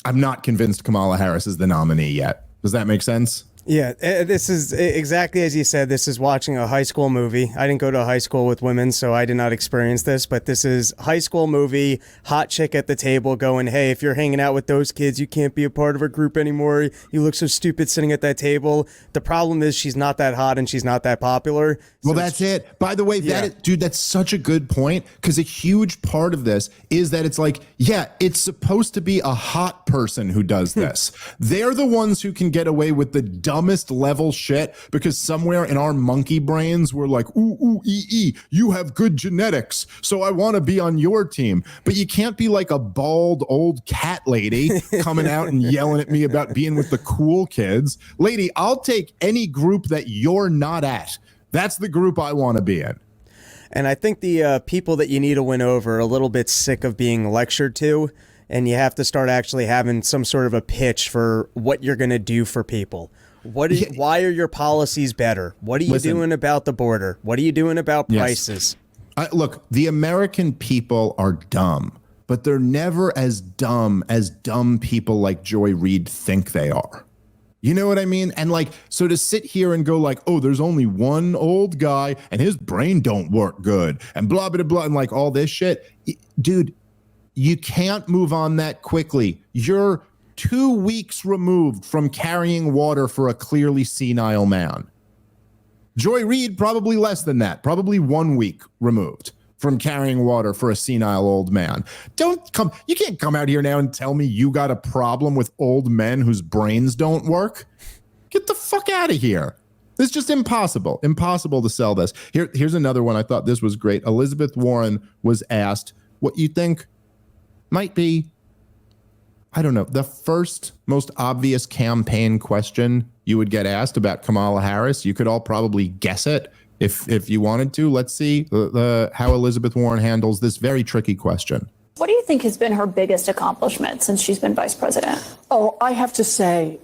I'm not convinced Kamala Harris is the nominee yet. Does that make sense? Yeah, this is exactly as you said. This is watching a high school movie. I didn't go to high school with women, so I did not experience this, but this is high school movie, hot chick at the table going, hey, if you're hanging out with those kids, you can't be a part of our group anymore. You look so stupid sitting at that table. The problem is she's not that hot and she's not that popular. Well, that's it. By the way, dude, that's such a good point, because a huge part of this is that it's like, yeah, it's supposed to be a hot person who does this. They're the ones who can get away with the dumbest level shit, because somewhere in our monkey brains we're like, you have good genetics, so I want to be on your team. But you can't be like a bald old cat lady coming out and yelling at me about being with the cool kids. Lady, I'll take any group that you're not at. That's the group I want to be in. And I think the people that you need to win over are a little bit sick of being lectured to, and you have to start actually having some sort of a pitch for what you're going to do for people. Why are your policies better? What are you doing about the border? What are you doing about prices? Look, the American people are dumb, but they're never as dumb people like Joy Reid think they are. You know what I mean? And like, so to sit here and go like, oh, there's only one old guy and his brain don't work good and blah, blah, blah, and like all this shit, dude, you can't move on that quickly. You're 2 weeks removed from carrying water for a clearly senile man. Joy Reid, probably less than that, probably 1 week removed from carrying water for a senile old man. You can't come out here now and tell me you got a problem with old men whose brains don't work. Get the fuck out of here. It's just impossible to sell this. Here's another one. I thought this was great. Elizabeth Warren was asked what you think might be, I don't know, the first most obvious campaign question you would get asked about Kamala Harris. You could all probably guess it if you wanted to. Let's see how Elizabeth Warren handles this very tricky question. What do you think has been her biggest accomplishment since she's been vice president? Oh, I have to say,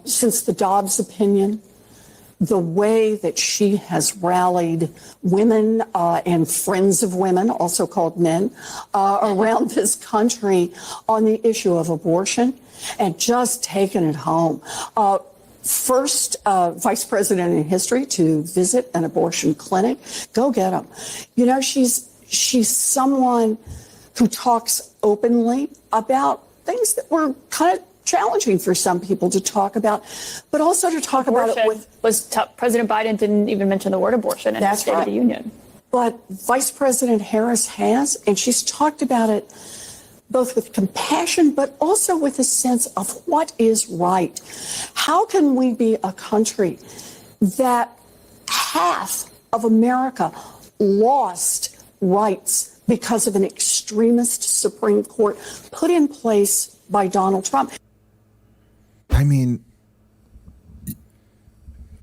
since the Dobbs opinion, the way that she has rallied women and friends of women, also called men, around this country on the issue of abortion and just taken it home. First vice president in history to visit an abortion clinic. Go get them. You know, she's someone who talks openly about things that were kind of challenging for some people to talk about, but also to talk about it with... President Biden didn't even mention the word abortion in his State of the Union. But Vice President Harris has, and she's talked about it both with compassion, but also with a sense of what is right. How can we be a country that half of America lost rights because of an extremist Supreme Court put in place by Donald Trump? I mean,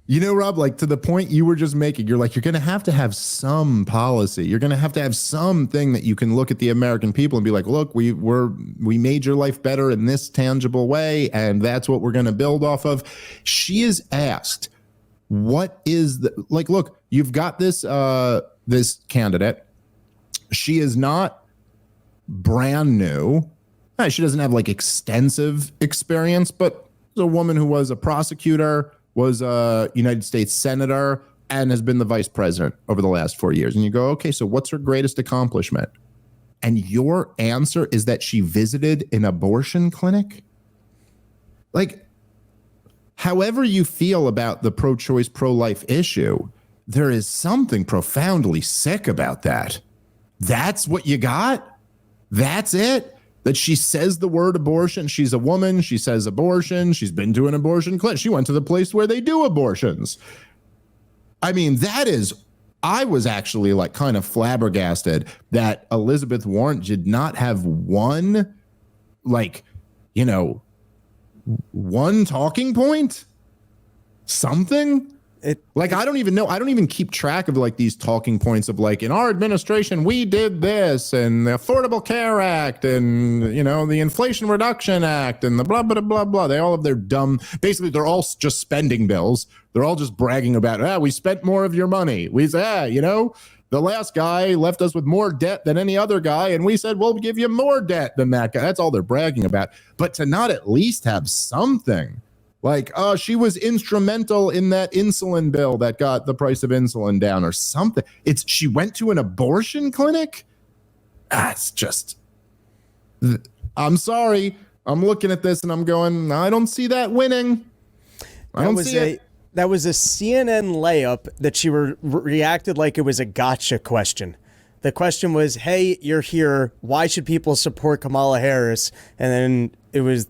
you know, Rob, like to the point you were just making, you're like, you're going to have some policy. You're going to have something that you can look at the American people and be like, look, we made your life better in this tangible way, and that's what we're going to build off of. She is asked, what is the, like, look, you've got this this candidate. She is not brand new. She doesn't have like extensive experience, but a woman who was a prosecutor, was a United States senator, and has been the vice president over the last 4 years. And you go, okay, so what's her greatest accomplishment? And your answer is that she visited an abortion clinic? Like, however you feel about the pro-choice, pro-life issue, there is something profoundly sick about that. That's what you got? That's it? that she says the word abortion. She's a woman. She says abortion. She's been to an abortion clinic. She went to the place where they do abortions. I mean, I was actually like kind of flabbergasted that Elizabeth Warren did not have one, like, you know, one talking point, something. I don't even know. I don't even keep track of like these talking points of like, in our administration, we did this, and the Affordable Care Act, and, you know, the Inflation Reduction Act, and the blah, blah, blah, blah. They all have their dumb, basically, they're all just spending bills. They're all just bragging about, we spent more of your money. We say, you know, the last guy left us with more debt than any other guy, and we said, we'll give you more debt than that guy. That's all they're bragging about. But to not at least have something. Like, she was instrumental in that insulin bill that got the price of insulin down or something. She went to an abortion clinic? It's just, I'm sorry. I'm looking at this and I'm going, I don't see that winning. I don't see it. That was a CNN layup that she reacted like it was a gotcha question. The question was, hey, you're here. Why should people support Kamala Harris? And then it was,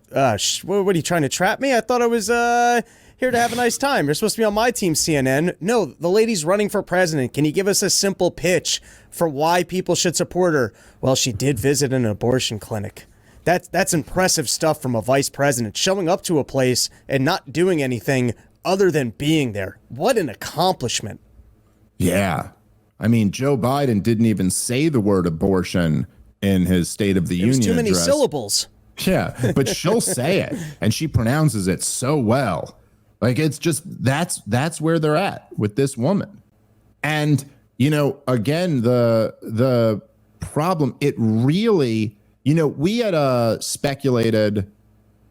what are you trying to trap me? I thought I was here to have a nice time. You're supposed to be on my team, CNN. No, the lady's running for president. Can you give us a simple pitch for why people should support her? Well, she did visit an abortion clinic. That's impressive stuff from a vice president, showing up to a place and not doing anything other than being there. What an accomplishment. Yeah. I mean, Joe Biden didn't even say the word abortion in his State of the Union address. Too many syllables. Yeah, but she'll say it, and she pronounces it so well. Like, it's just, that's where they're at with this woman. And, you know, again, the problem, it really, you know, we had speculated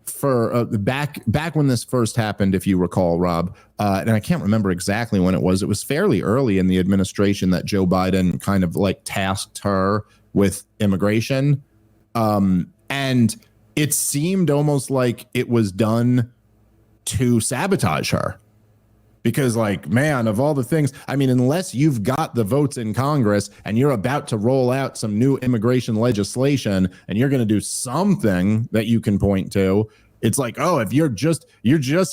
for back when this first happened, if you recall, Rob, and I can't remember exactly when it was. It was fairly early in the administration that Joe Biden kind of like tasked her with immigration. And it seemed almost like it was done to sabotage her. Because, like, man, of all the things, I mean, unless you've got the votes in Congress and you're about to roll out some new immigration legislation and you're going to do something that you can point to, it's like, oh, if you're just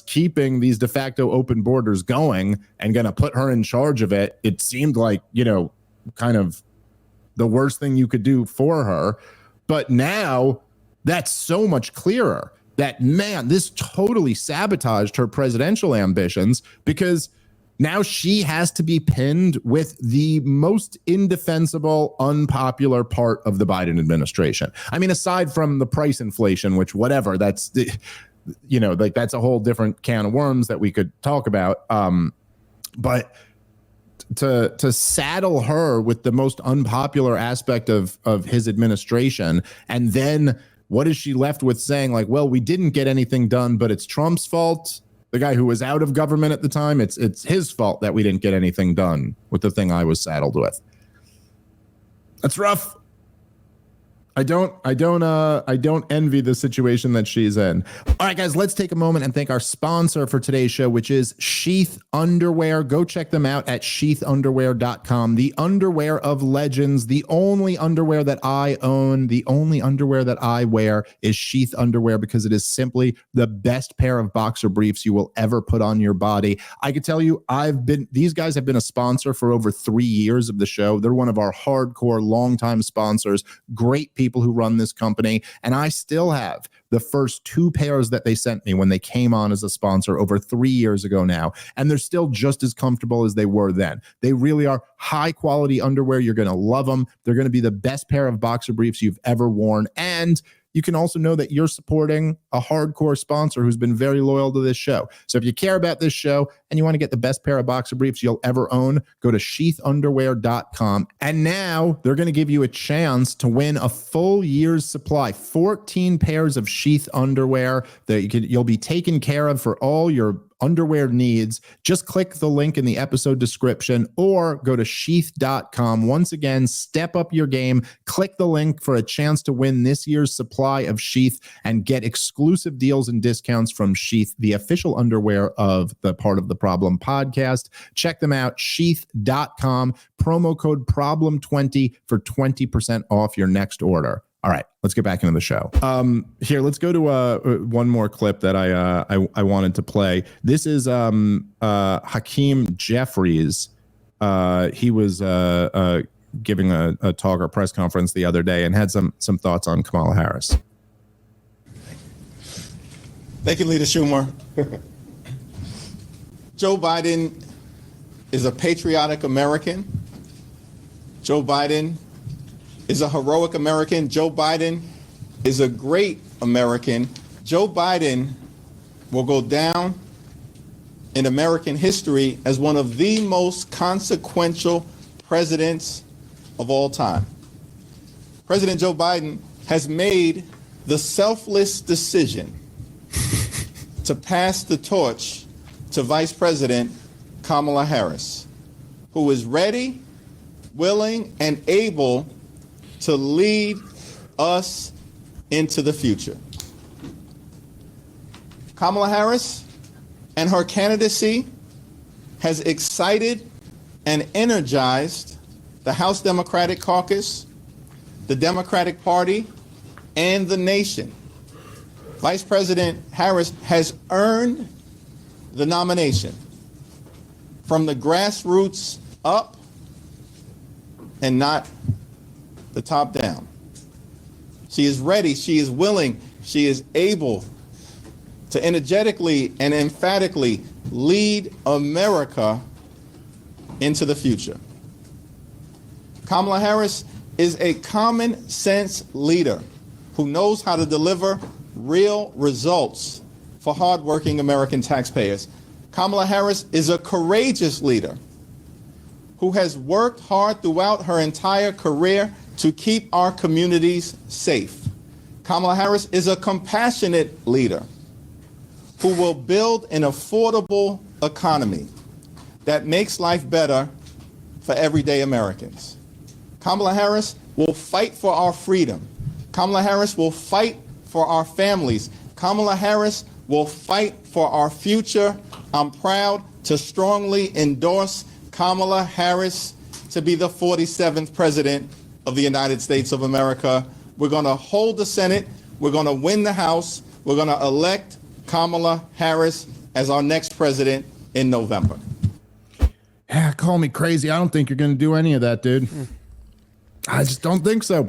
keeping these de facto open borders going and going to put her in charge of it, it seemed like, you know, kind of the worst thing you could do for her. But now that's so much clearer. That, man, this totally sabotaged her presidential ambitions, because now she has to be pinned with the most indefensible, unpopular part of the Biden administration. I mean, aside from the price inflation, which whatever, that's, you know, like that's a whole different can of worms that we could talk about. But to saddle her with the most unpopular aspect of his administration, and then what is she left with saying, like, well, we didn't get anything done, but it's Trump's fault. The guy who was out of government at the time, it's his fault that we didn't get anything done with the thing I was saddled with. That's rough. I don't envy the situation that she's in. All right, guys, let's take a moment and thank our sponsor for today's show, which is Sheath Underwear. Go check them out at sheathunderwear.com. The underwear of legends, the only underwear that I own, the only underwear that I wear is Sheath Underwear, because it is simply the best pair of boxer briefs you will ever put on your body. I can tell you, these guys have been a sponsor for over 3 years of the show. They're one of our hardcore, longtime sponsors. Great people who run this company, and I still have the first 2 pairs that they sent me when they came on as a sponsor over 3 years ago now, and they're still just as comfortable as they were then. They really are high quality underwear. You're going to love them. They're going to be the best pair of boxer briefs you've ever worn, and you can also know that you're supporting a hardcore sponsor who's been very loyal to this show. So if you care about this show and you want to get the best pair of boxer briefs you'll ever own, go to sheathunderwear.com. And now they're going to give you a chance to win a full year's supply, 14 pairs of Sheath underwear that you'll be taken care of for all your underwear needs. Just click the link in the episode description or go to sheath.com. Once again, step up your game. Click the link for a chance to win this year's supply of Sheath and get exclusive deals and discounts from Sheath, the official underwear of the Part of the Problem podcast. Check them out, sheath.com. Promo code problem20 for 20% off your next order. All right, let's get back into the show. Here, let's go to one more clip that I wanted to play. This is Hakeem Jeffries. He was giving a talk or press conference the other day and had some thoughts on Kamala Harris. Thank you, Leader Schumer. Joe Biden is a patriotic American. Joe Biden is a heroic American. Joe Biden is a great American. Joe Biden will go down in American history as one of the most consequential presidents of all time. President Joe Biden has made the selfless decision to pass the torch to Vice President Kamala Harris, who is ready, willing, and able to lead us into the future. Kamala Harris and her candidacy has excited and energized the House Democratic Caucus, the Democratic Party, and the nation. Vice President Harris has earned the nomination from the grassroots up and not the top down. She is ready, she is willing, she is able to energetically and emphatically lead America into the future. Kamala Harris is a common sense leader who knows how to deliver real results for hardworking American taxpayers. Kamala Harris is a courageous leader who has worked hard throughout her entire career to keep our communities safe. Kamala Harris is a compassionate leader who will build an affordable economy that makes life better for everyday Americans. Kamala Harris will fight for our freedom. Kamala Harris will fight for our families. Kamala Harris will fight for our future. I'm proud to strongly endorse Kamala Harris to be the 47th President of the United States of America. We're going to hold the Senate. We're going to win the House. We're going to elect Kamala Harris as our next president in November. Yeah, call me crazy. I don't think you're going to do any of that, dude. I just don't think so.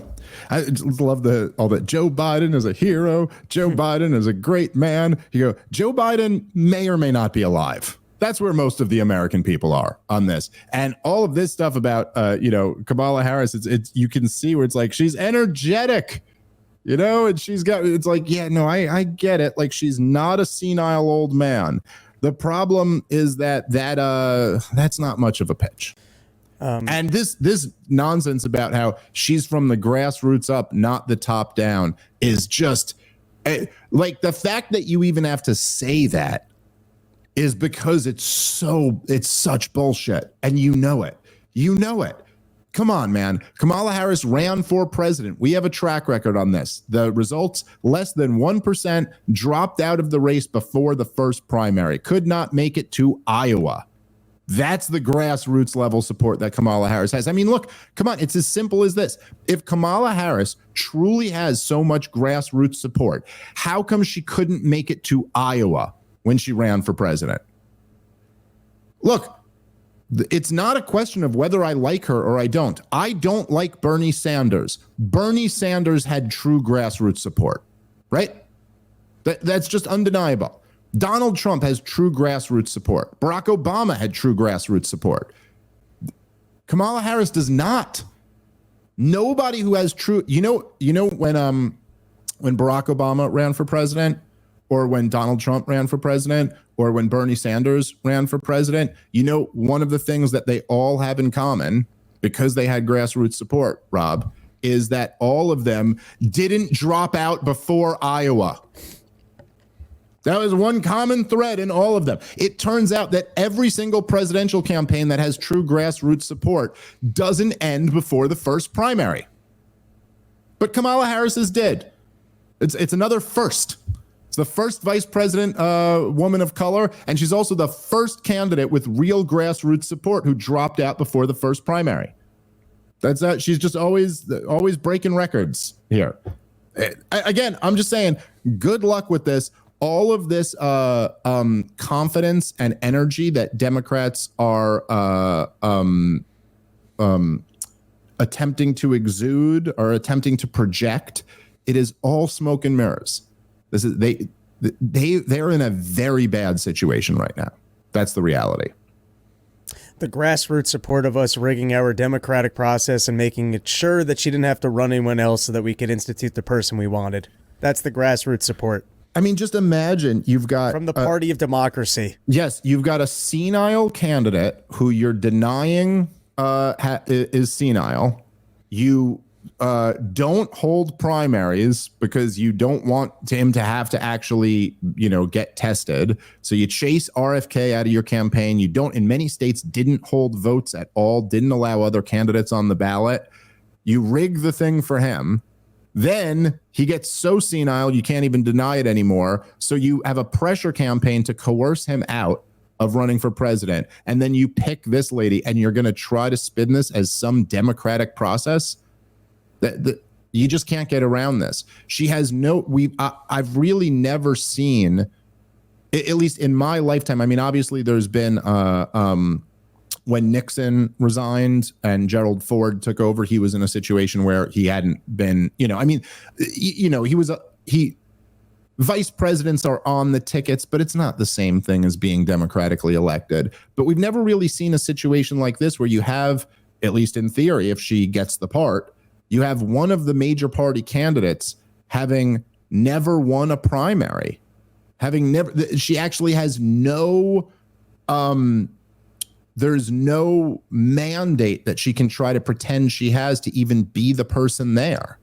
I just love all that. Joe Biden is a hero. Joe Biden is a great man. You go, Joe Biden may or may not be alive. That's where most of the American people are on this. And all of this stuff about, Kamala Harris, it's you can see where it's like, she's energetic, and she's got, it's like, yeah, no, I get it. Like, she's not a senile old man. The problem is that's not much of a pitch. And this nonsense about how she's from the grassroots up, not the top down, is just like the fact that you even have to say that is because it's such bullshit. And you know it. Come on, man. Kamala Harris ran for president. We have a track record on this. The results, less than 1%, dropped out of the race before the first primary. Could not make it to Iowa. That's the grassroots level support that Kamala Harris has. I mean, look, come on. It's as simple as this. If Kamala Harris truly has so much grassroots support, how come she couldn't make it to Iowa when she ran for president? Look, it's not a question of whether I like her or I don't. I don't like Bernie Sanders. Bernie Sanders had true grassroots support, right? That's just undeniable. Donald Trump has true grassroots support. Barack Obama had true grassroots support. Kamala Harris does not. Nobody who has true, when Barack Obama ran for president, or when Donald Trump ran for president, or when Bernie Sanders ran for president, one of the things that they all have in common, because they had grassroots support, Rob, is that all of them didn't drop out before Iowa. That was one common thread in all of them. It turns out that every single presidential campaign that has true grassroots support doesn't end before the first primary. But Kamala Harris's did. It's another first. It's the first vice president woman of color, and she's also the first candidate with real grassroots support who dropped out before the first primary. That's she's just always breaking records here. Again, I'm just saying, good luck with this. All of this confidence and energy that Democrats are attempting to exude or attempting to project, it is all smoke and mirrors. This is they're in a very bad situation right now. That's the reality. The grassroots support of us rigging our democratic process and making it sure that she didn't have to run anyone else so that we could institute the person we wanted. That's the grassroots support. I mean, just imagine you've got from the party of democracy. Yes, you've got a senile candidate who you're denying is senile. You don't hold primaries because you don't want him to have to actually, get tested. So you chase RFK out of your campaign. You don't, in many states, didn't hold votes at all, didn't allow other candidates on the ballot. You rig the thing for him. Then he gets so senile, you can't even deny it anymore. So you have a pressure campaign to coerce him out of running for president. And then you pick this lady and you're going to try to spin this as some democratic process. You just can't get around this. She has I've really never seen, at least in my lifetime. I mean, obviously there's been, when Nixon resigned and Gerald Ford took over, he was in a situation where he hadn't been, vice presidents are on the tickets, but it's not the same thing as being democratically elected. But we've never really seen a situation like this where you have, at least in theory, if she gets the part, you have one of the major party candidates having never won a primary, she actually has there's no mandate that she can try to pretend she has to even be the person there.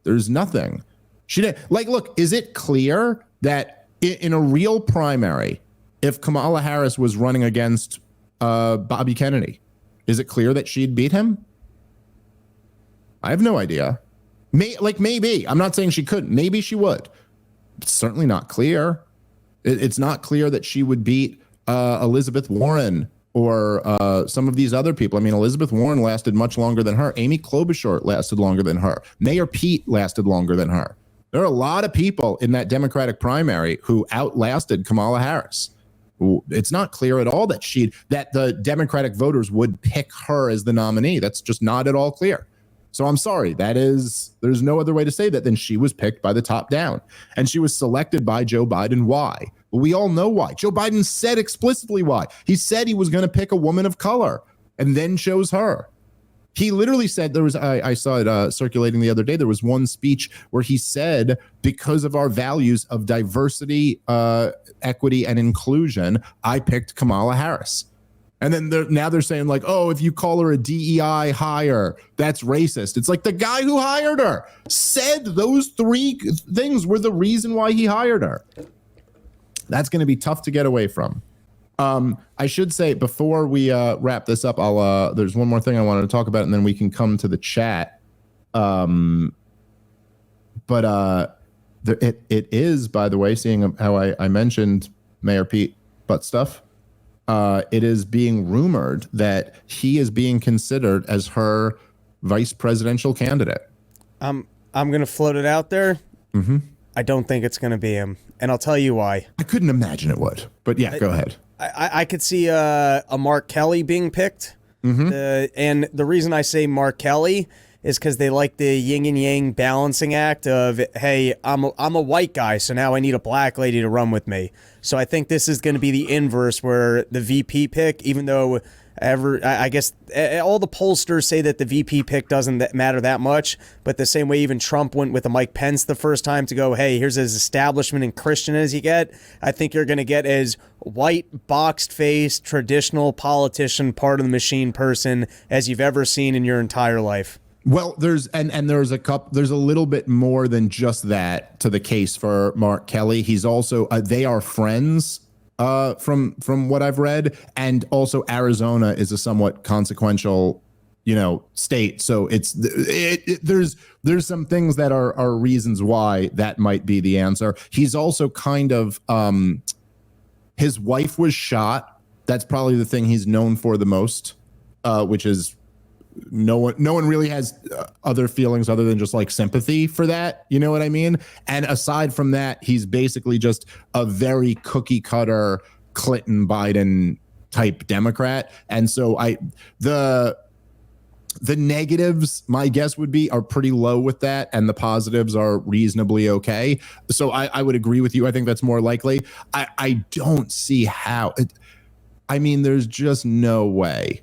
There's nothing. She didn't look, is it clear that in a real primary, if Kamala Harris was running against Bobby Kennedy, is it clear that she'd beat him? I have no idea. Maybe. I'm not saying she couldn't. Maybe she would. It's certainly not clear. It's not clear that she would beat Elizabeth Warren or some of these other people. I mean, Elizabeth Warren lasted much longer than her. Amy Klobuchar lasted longer than her. Mayor Pete lasted longer than her. There are a lot of people in that Democratic primary who outlasted Kamala Harris. It's not clear at all that the Democratic voters would pick her as the nominee. That's just not at all clear. So I'm sorry, there's no other way to say that than she was picked by the top down. And she was selected by Joe Biden. Why? Well, we all know why. Joe Biden said explicitly why. He said he was going to pick a woman of color and then chose her. He literally said I saw it circulating the other day. There was one speech where he said, because of our values of diversity, equity, and inclusion, I picked Kamala Harris. And then now they're saying if you call her a DEI hire, that's racist. It's like the guy who hired her said those three things were the reason why he hired her. That's going to be tough to get away from. I should say before we wrap this up, there's one more thing I wanted to talk about, and then we can come to the chat. It is, by the way, seeing how I mentioned Mayor Pete butt stuff. It is being rumored that he is being considered as her vice presidential candidate. I'm going to float it out there. Mm-hmm. I don't think it's going to be him, and I'll tell you why. I couldn't imagine it would, but yeah, go ahead. I could see a Mark Kelly being picked, and the reason I say Mark Kelly is because they like the yin and yang balancing act of, hey, I'm a white guy, so now I need a black lady to run with me. So I think this is going to be the inverse, where the VP pick, even though I guess all the pollsters say that the VP pick doesn't matter that much, but the same way even Trump went with a Mike Pence the first time to go, hey, here's as establishment and Christian as you get, I think you're going to get as white, boxed-faced, traditional politician, part of the machine person as you've ever seen in your entire life. Well, there's a little bit more than just that to the case for Mark Kelly. He's also they are friends from what I've read, and also Arizona is a somewhat consequential state. So there's some things that are reasons why that might be the answer. He's also kind of his wife was shot. That's probably the thing he's known for the most, which is no one really has other feelings other than just like sympathy for that. You know what I mean? And aside from that, he's basically just a very cookie cutter Clinton Biden type Democrat. And so the negatives, my guess would be, are pretty low with that, and the positives are reasonably okay. So I would agree with you. I think that's more likely. I don't see how. There's just no way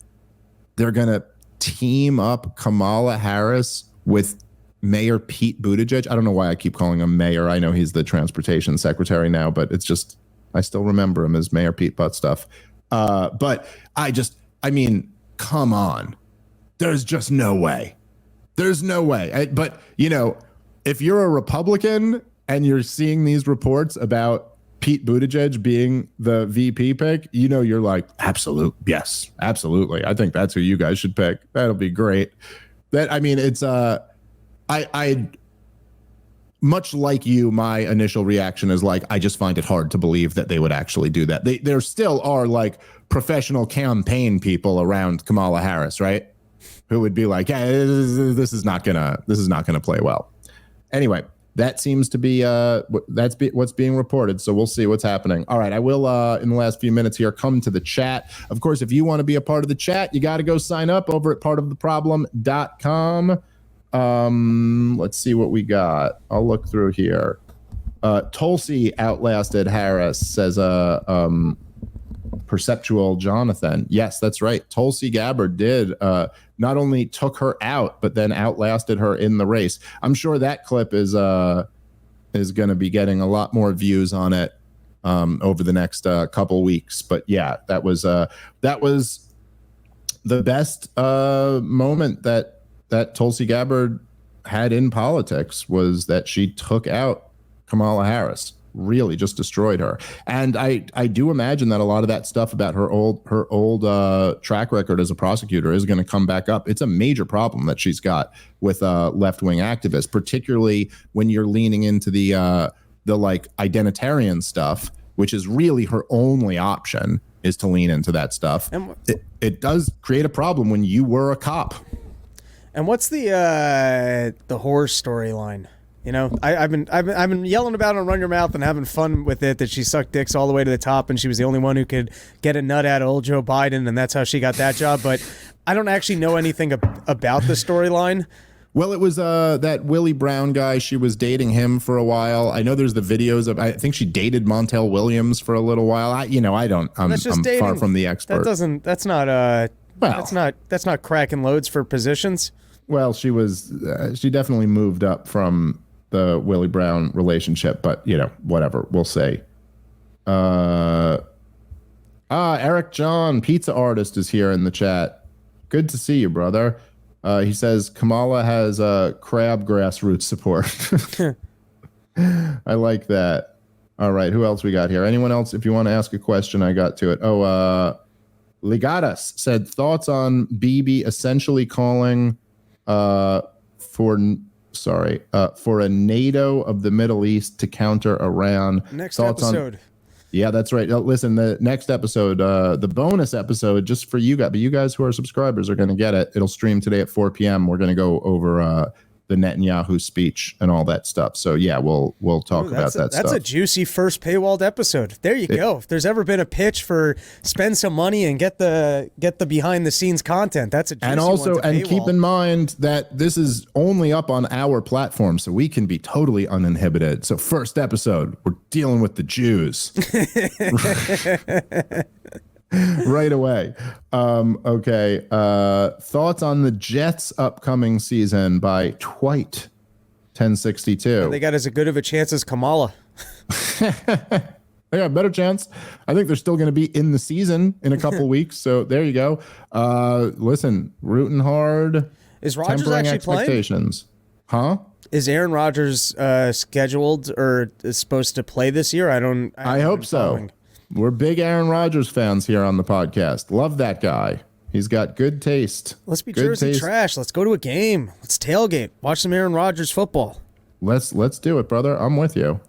they're going to team up Kamala Harris with Mayor Pete Buttigieg. I don't know why I keep calling him mayor. I know he's the transportation secretary now, but it's just, I still remember him as Mayor Pete Butt stuff. But come on. There's just no way. There's no way. But, if you're a Republican and you're seeing these reports about Pete Buttigieg being the VP pick, you're like, yes, absolutely. I think that's who you guys should pick. That'll be great. It's I much like you, my initial reaction is like, I just find it hard to believe that they would actually do that. There still are like professional campaign people around Kamala Harris, right? Who would be like, yeah, this is not gonna play well. Anyway, that seems to be what's being reported. So we'll see what's happening. All right, I will in the last few minutes here come to the chat. Of course, if you want to be a part of the chat, you got to go sign up over at partoftheproblem.com. Let's see what we got. I'll look through here. Tulsi outlasted Harris, says Perceptual Jonathan. Yes, that's right. Tulsi Gabbard did not only took her out, but then outlasted her in the race. I'm sure that clip is going to be getting a lot more views on it over the next couple weeks. But yeah, that was the best moment that Tulsi Gabbard had in politics, was that she took out Kamala Harris. Really just destroyed her. And I do imagine that a lot of that stuff about her old track record as a prosecutor is going to come back up. It's a major problem that she's got with left-wing activists, particularly when you're leaning into the like identitarian stuff, which is really her only option, is to lean into that stuff. It does create a problem when you were a cop. And what's the horse storyline? I've been yelling about it on Run Your Mouth and having fun with it, that she sucked dicks all the way to the top and she was the only one who could get a nut out of old Joe Biden, and that's how she got that job. But I don't actually know anything about the storyline. Well, it was that Willie Brown guy. She was dating him for a while. I know there's the videos of. I think she dated Montel Williams for a little while. I'm far from the expert. That's not cracking loads for positions. Well, she was. She definitely moved up from the Willie Brown relationship, but whatever, we'll say. Eric John, pizza artist, is here in the chat. Good to see you, brother. He says Kamala has crab grassroots support. I like that. All right, who else we got here? Anyone else? If you want to ask a question, I got to it. Ligadas said thoughts on Bibi essentially calling for a NATO of the Middle East to counter Iran. Next thoughts episode. Yeah, that's right. Listen, the next episode, the bonus episode, just for you guys, but you guys who are subscribers are going to get it. It'll stream today at 4 p.m. We're going to go over the Netanyahu speech and all that stuff. So yeah, we'll talk about that stuff. That's a juicy first paywalled episode. There you go. If there's ever been a pitch for spend some money and get the behind the scenes content, that's a juicy and also one to and paywall. Keep in mind that this is only up on our platform, so we can be totally uninhibited. So first episode, we're dealing with the Jews. Right away. Okay. Thoughts on the Jets' upcoming season by Twite 1062. They got as good of a chance as Kamala. They got a better chance. I think they're still going to be in the season in a couple weeks. So there you go. Listen, rooting hard. Is Rodgers actually expectations. Playing? Huh? Is Aaron Rodgers scheduled or is supposed to play this year? I hope so. We're big Aaron Rodgers fans here on the podcast. Love that guy. He's got good taste. Let's be Jersey trash. Let's go to a game. Let's tailgate. Watch some Aaron Rodgers football. Let's do it, brother. I'm with you.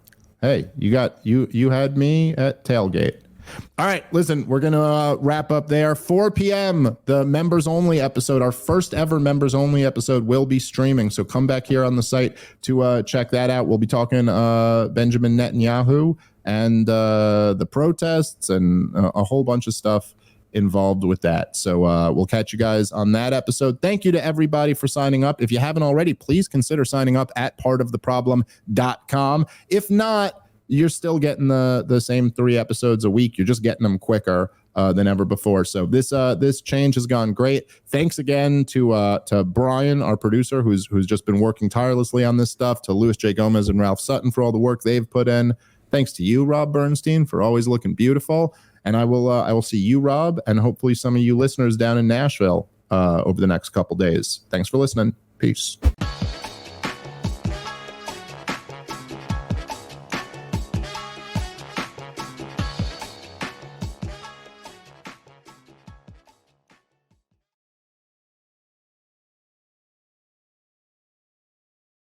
Hey, you had me at tailgate. All right, listen, we're going to wrap up there. 4 p.m., the members only episode, our first ever members only episode will be streaming. So come back here on the site to check that out. We'll be talking Benjamin Netanyahu and the protests and a whole bunch of stuff involved with that. So we'll catch you guys on that episode. Thank you to everybody for signing up. If you haven't already, please consider signing up at partoftheproblem.com. If not, you're still getting the same 3 episodes a week. You're just getting them quicker than ever before. So this change has gone great. Thanks again to Brian, our producer, who's just been working tirelessly on this stuff, to Louis J. Gomez and Ralph Sutton for all the work they've put in. Thanks to you, Rob Bernstein, for always looking beautiful. And I will see you, Rob, and hopefully some of you listeners down in Nashville over the next couple days. Thanks for listening. Peace.